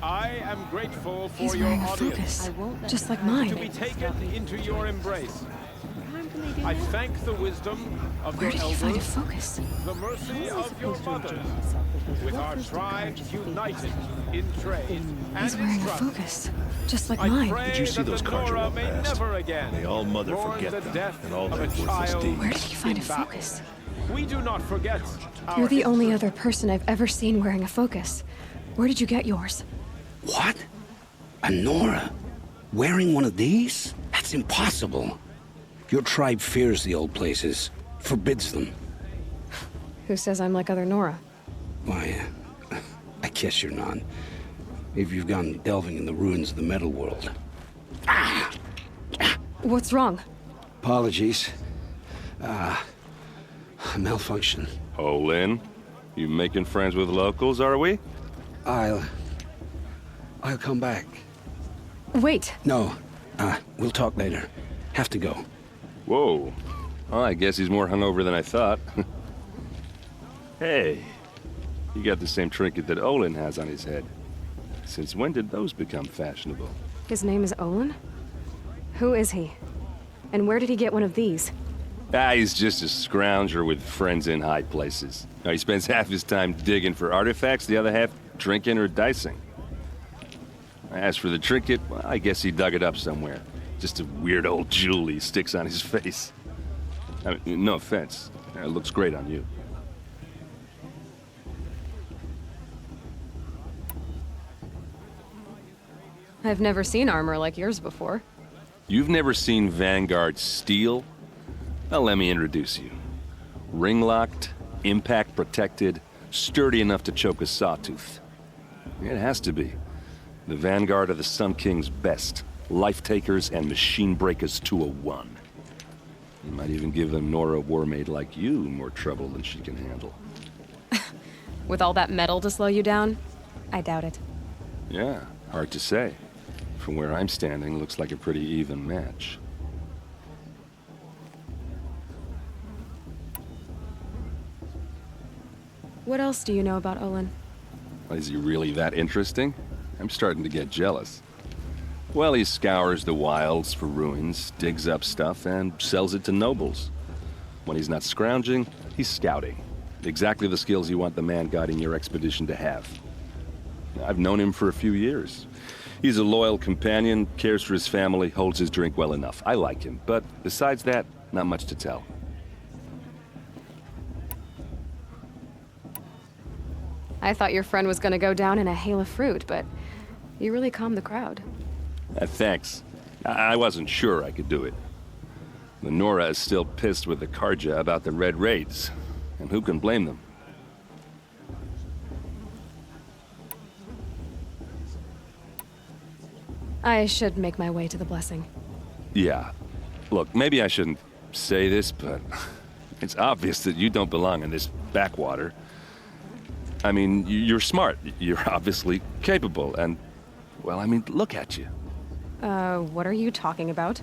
F: I am grateful for
A: He's
F: your
A: wearing a
F: audience
A: focus, just like
F: to be
A: mine.
F: taken into your embrace. I thank the wisdom of
A: Where
F: your
A: did you find a
F: elders,
A: focus?
F: the mercy of your mothers, with our tribe united in trade and
A: He's
F: in
A: wearing a
F: struggle.
A: focus, just like
F: I
A: mine.
F: pray
L: Did you see
F: that
L: those
F: the
L: cards
F: Nora
L: around
F: may
L: past?
F: never again
L: May all mother
F: mourn
L: forget
F: the
L: them
F: death
L: and all
F: of
L: their
F: a
L: worthless
F: child
L: deeds.
A: Where did you find a
F: in battle.
A: focus?
F: We do not forget our
A: You're the only
F: history.
A: other person I've ever seen wearing a focus. Where did you get yours?
D: What? A Nora? Wearing one of these? That's impossible. Your tribe fears the old places, forbids them.
A: Who says I'm like other Nora?
D: Why, I guess you're not. If you've gone delving in the ruins of the metal world.
A: What's wrong?
D: Apologies. Malfunction.
M: Oh, Lynn? You making friends with locals, are we?
D: I'll come back.
A: Wait.
D: No, we'll talk later. Have to go.
M: Whoa. Well, I guess he's more hungover than I thought. Hey, you got the same trinket that Olin has on his head. Since when did those become fashionable?
A: His name is Olin? Who is he? And where did he get one of these?
M: He's just a scrounger with friends in high places. Now, he spends half his time digging for artifacts, the other half drinking or dicing. As for the trinket, well, I guess he dug it up somewhere. Just a weird old jewel he sticks on his face. I mean, no offense. It looks great on you.
A: I've never seen armor like yours before.
M: You've never seen Vanguard steel? Well, let me introduce you. Ring-locked, impact-protected, sturdy enough to choke a sawtooth. It has to be. The Vanguard of the Sun King's best. Life-takers and machine breakers to a one. You might even give a Nora warmaid like you more trouble than she can handle.
A: With all that metal to slow you down? I doubt it.
M: Yeah, hard to say. From where I'm standing, looks like a pretty even match.
A: What else do you know about Olin?
M: Is he really that interesting? I'm starting to get jealous. Well, he scours the wilds for ruins, digs up stuff, and sells it to nobles. When he's not scrounging, he's scouting. Exactly the skills you want the man guiding your expedition to have. I've known him for a few years. He's a loyal companion, cares for his family, holds his drink well enough. I like him, but besides that, not much to tell.
A: I thought your friend was gonna go down in a hail of fruit, but you really calmed the crowd.
M: Thanks. I wasn't sure I could do it. The Nora is still pissed with the Karja about the Red Raids, and who can blame them?
A: I should make my way to the blessing.
M: Yeah. Look, maybe I shouldn't say this, but it's obvious that you don't belong in this backwater. I mean, you're smart. You're obviously capable, and, well, I mean, look at you.
A: What are you talking about?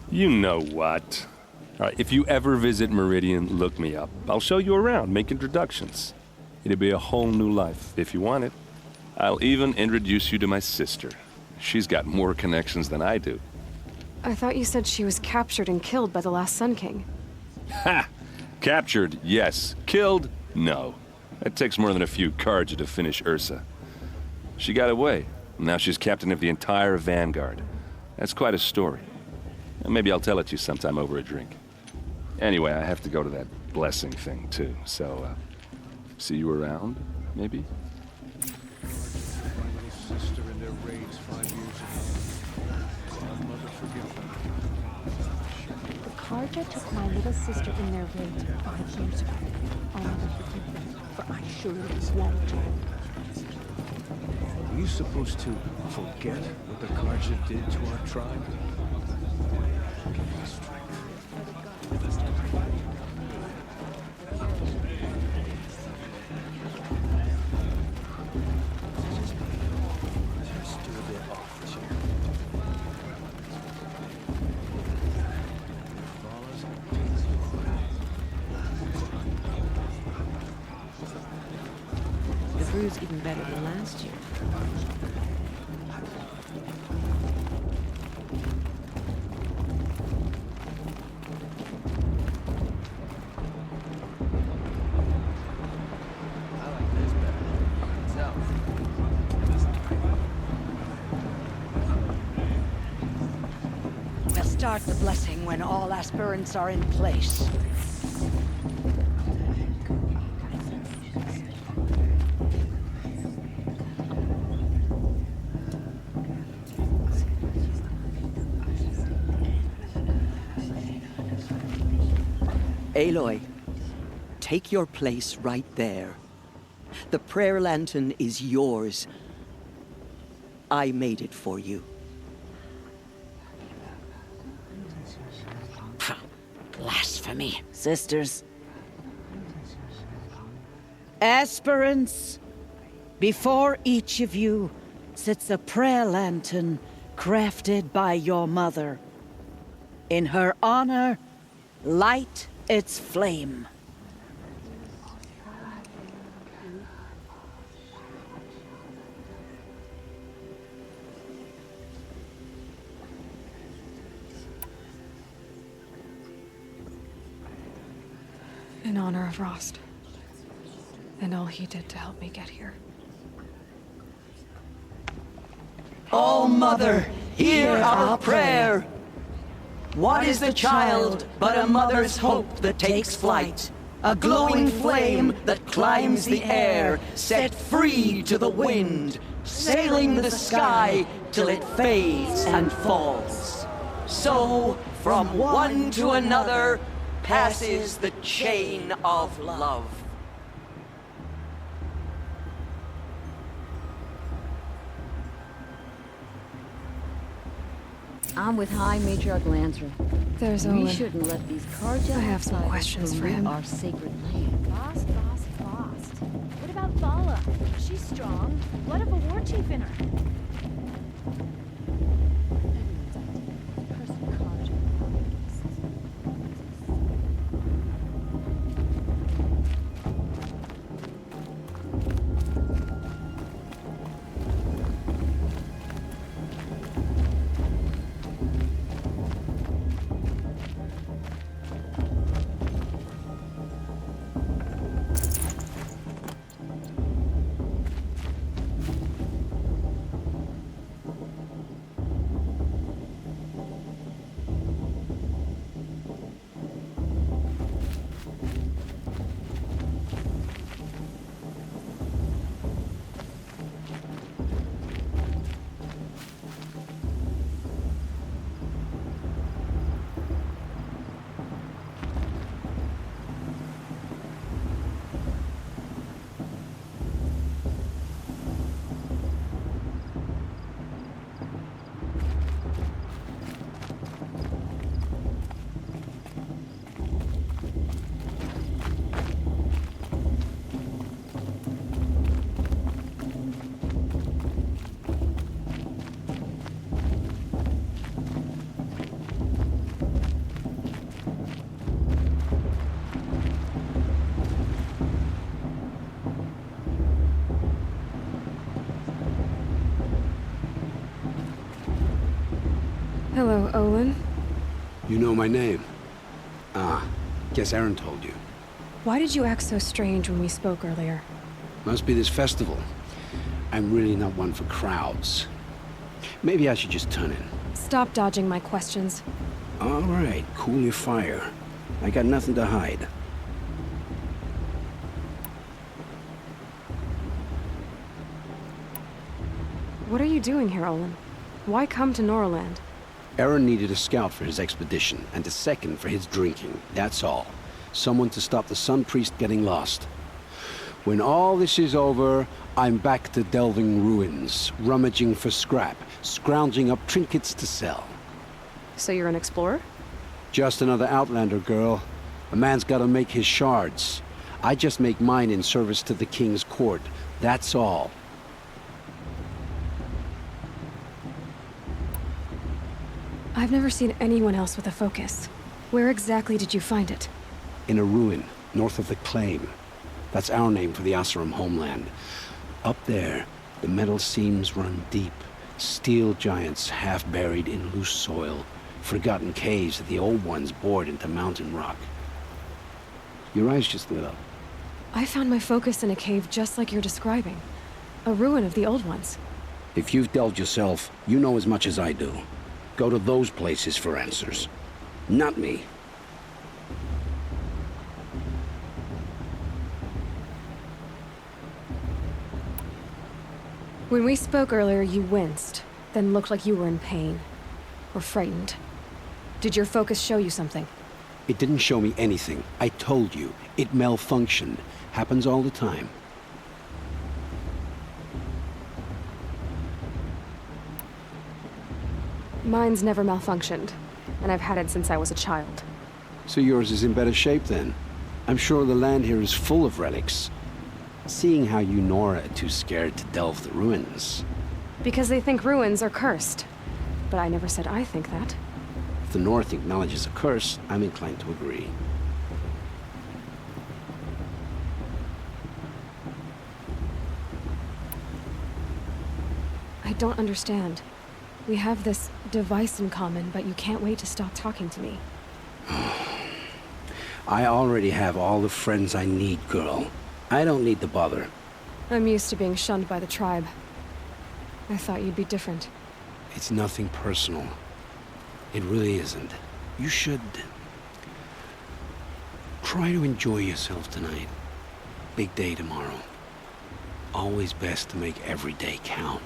M: You know what. All right, if you ever visit Meridian, look me up. I'll show you around, make introductions. It'll be a whole new life, if you want it. I'll even introduce you to my sister. She's got more connections than I do.
A: I thought you said she was captured and killed by the last Sun King.
M: Ha! Captured, yes. Killed, no. It takes more than a few cards to finish Ursa. She got away. Now she's captain of the entire Vanguard. That's quite a story. Maybe I'll tell it to you sometime over a drink. Anyway, I have to go to that blessing thing, too. So, see you around, maybe?
F: Sister in their raids 5 years ago. God, mother, forgive them.
N: The Karja took my little sister in their raid 5 years ago. I'll never forgive them, for I surely won't.
L: Are you supposed to forget what the Karja did to our tribe?
E: The brew's even better than last year.
J: start the blessing when all aspirants are in place.
E: Aloy, take your place right there. The prayer lantern is yours. I made it for you.
J: Blasphemy. Sisters. Aspirants, before each of you sits a prayer lantern crafted by your mother. In her honor, light its flame.
A: In honor of Rost. And all he did to help me get here.
E: Oh, Mother, hear our prayer. What is the child but a mother's hope that takes flight? A glowing flame that climbs the air, set free to the wind, sailing the sky till it fades and falls. So, from one to another, passes the chain of love.
I: I'm with High Matriarch Lansra.
A: There's
I: We
A: Olin.
I: shouldn't let these cards
A: I have some questions for him.
I: Our sacred land.
N: Lost. What about Vala? She's strong. What of a war chief in her?
A: Hello, Olin.
D: You know my name? Ah, guess Aaron told you.
A: Why did you act so strange when we spoke earlier?
D: Must be this festival. I'm really not one for crowds. Maybe I should just turn in.
A: Stop dodging my questions.
D: All right, cool your fire. I got nothing to hide.
A: What are you doing here, Olin? Why come to Norland?
D: Aaron needed a scout for his expedition, and a second for his drinking. That's all. Someone to stop the Sun Priest getting lost. When all this is over, I'm back to delving ruins, rummaging for scrap, scrounging up trinkets to sell.
A: So you're an explorer?
D: Just another Outlander, girl. A man's gotta make his shards. I just make mine in service to the King's court. That's all.
A: I've never seen anyone else with a focus. Where exactly did you find it?
D: In a ruin, north of the Claim. That's our name for the Oseram homeland. Up there, the metal seams run deep. Steel giants half buried in loose soil. Forgotten caves that the old ones bored into mountain rock. Your eyes just lit up.
A: I found my focus in a cave just like you're describing. A ruin of the old ones.
D: If you've delved yourself, you know as much as I do. go to those places for answers. Not me.
A: When we spoke earlier, you winced, then looked like you were in pain. Or frightened. Did your focus show you something?
D: It didn't show me anything. I told you. It malfunctioned. Happens all the time.
A: Mine's never malfunctioned, and I've had it since I was a child.
D: So yours is in better shape then. I'm sure the land here is full of relics. Seeing how you Nora are too scared to delve the ruins.
A: Because they think ruins are cursed. But I never said I think that.
D: If the North acknowledges a curse, I'm inclined to agree.
A: I don't understand. We have this device in common, but you can't wait to stop talking to me.
D: I already have all the friends I need, girl. I don't need the bother.
A: I'm used to being shunned by the tribe. I thought you'd be different.
D: It's nothing personal. It really isn't. You should... try to enjoy yourself tonight. Big day tomorrow. Always best to make every day count.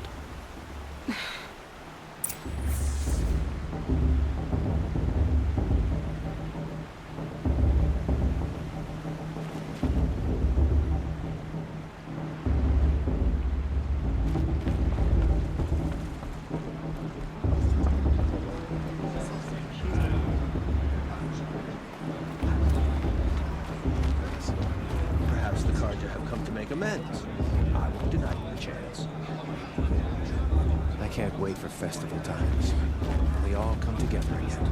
L: Perhaps the Carja have come to make amends. I won't deny you the chance. I can't wait for festival times. We all come together again.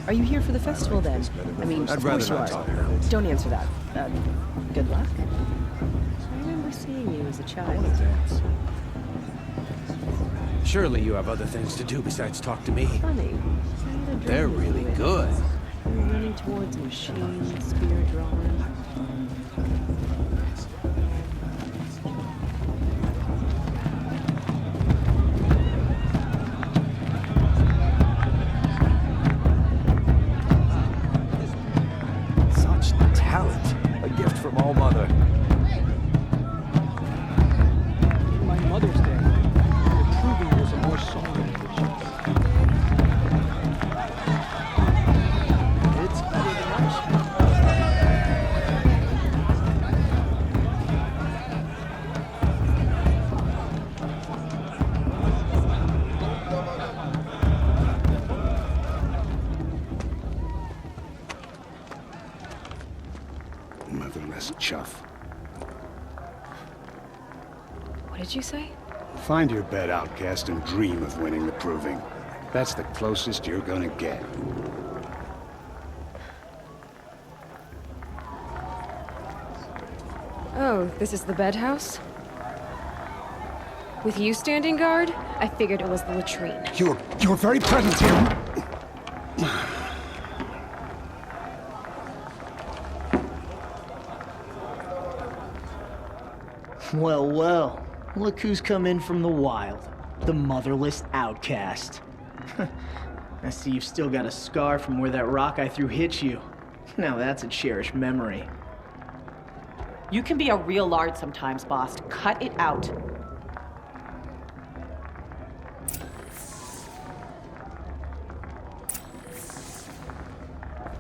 O: Are you here for the festival then? I mean,
L: I'd
O: of
L: rather
O: course you
L: not
O: are.
L: talk about it.
O: Don't answer that. Good luck. I remember seeing you as a
L: I
O: child.
L: want to dance. Surely you have other things to do besides talk to me.
O: Funny.
L: They're really good.
O: You're running towards a machine, spirit drawing.
L: Such talent. A gift from All Mother.
G: My Mother's Day. The proving was a more solemn tradition.
L: It's better than us.
D: Motherless chuff.
A: What did you say?
P: Find your bed, outcast, and dream of winning the proving. That's the closest you're gonna get.
A: Oh, this is the bedhouse? With you standing guard, I figured it was the latrine.
P: Your very presence here.
Q: Well, well. Look who's come in from the wild. The motherless outcast. I see you've still got a scar from where that rock I threw hit you. Now that's a cherished memory.
R: You can be a real lard sometimes, boss. Cut it out.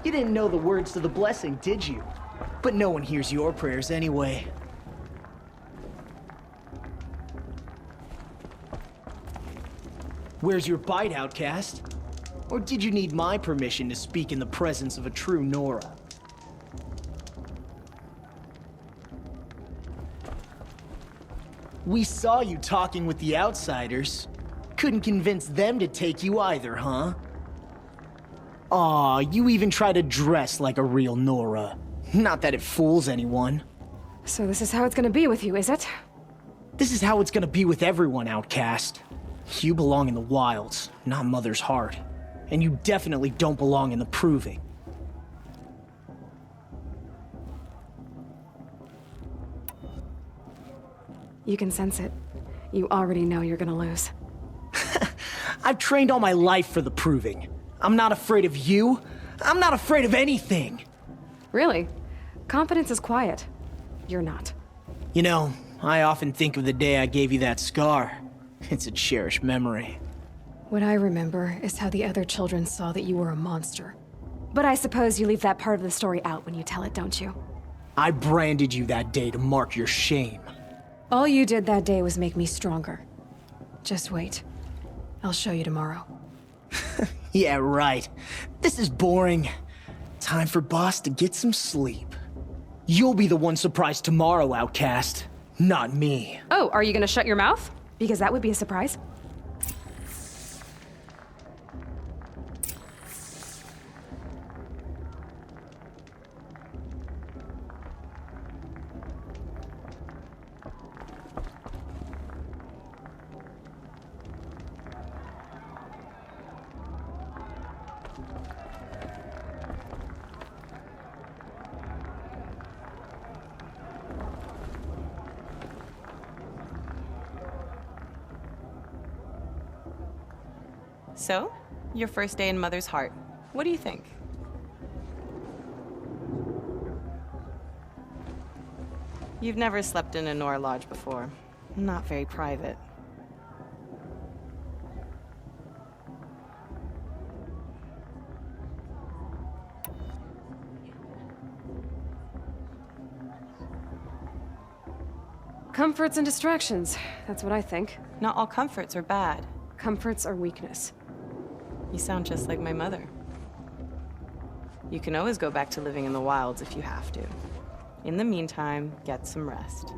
Q: You didn't know the words to the blessing, did you? But no one hears your prayers anyway. Where's your bite, outcast? Or did you need my permission to speak in the presence of a true Nora? We saw you talking with the outsiders. Couldn't convince them to take you either, huh? Aw, you even try to dress like a real Nora. Not that it fools anyone.
A: So this is how it's gonna be with you, is it?
Q: This is how it's gonna be with everyone, outcast. You belong in the wilds, not Mother's Heart. And you definitely don't belong in the proving.
A: You can sense it. You already know you're gonna lose.
Q: I've trained all my life for the proving. I'm not afraid of you. I'm not afraid of anything.
A: Really? Confidence is quiet. You're not.
Q: You know, I often think of the day I gave you that scar. It's a cherished memory.
A: What I remember is how the other children saw that you were a monster. But I suppose you leave that part of the story out when you tell it, don't you?
Q: I branded you that day to mark your shame.
A: All you did that day was make me stronger. Just wait. I'll show you tomorrow.
Q: Yeah, right. This is boring. Time for Boss to get some sleep. You'll be the one surprised tomorrow, Outcast. Not me.
A: Oh, are you gonna shut your mouth? Because that would be a surprise.
S: So, your first day in Mother's Heart. What do you think? You've never slept in a Nora Lodge before. Not very private.
A: Comforts and distractions. That's what I think.
S: Not all comforts are bad.
A: Comforts are weakness.
S: You sound just like my mother. You can always go back to living in the wilds if you have to. In the meantime, get some rest.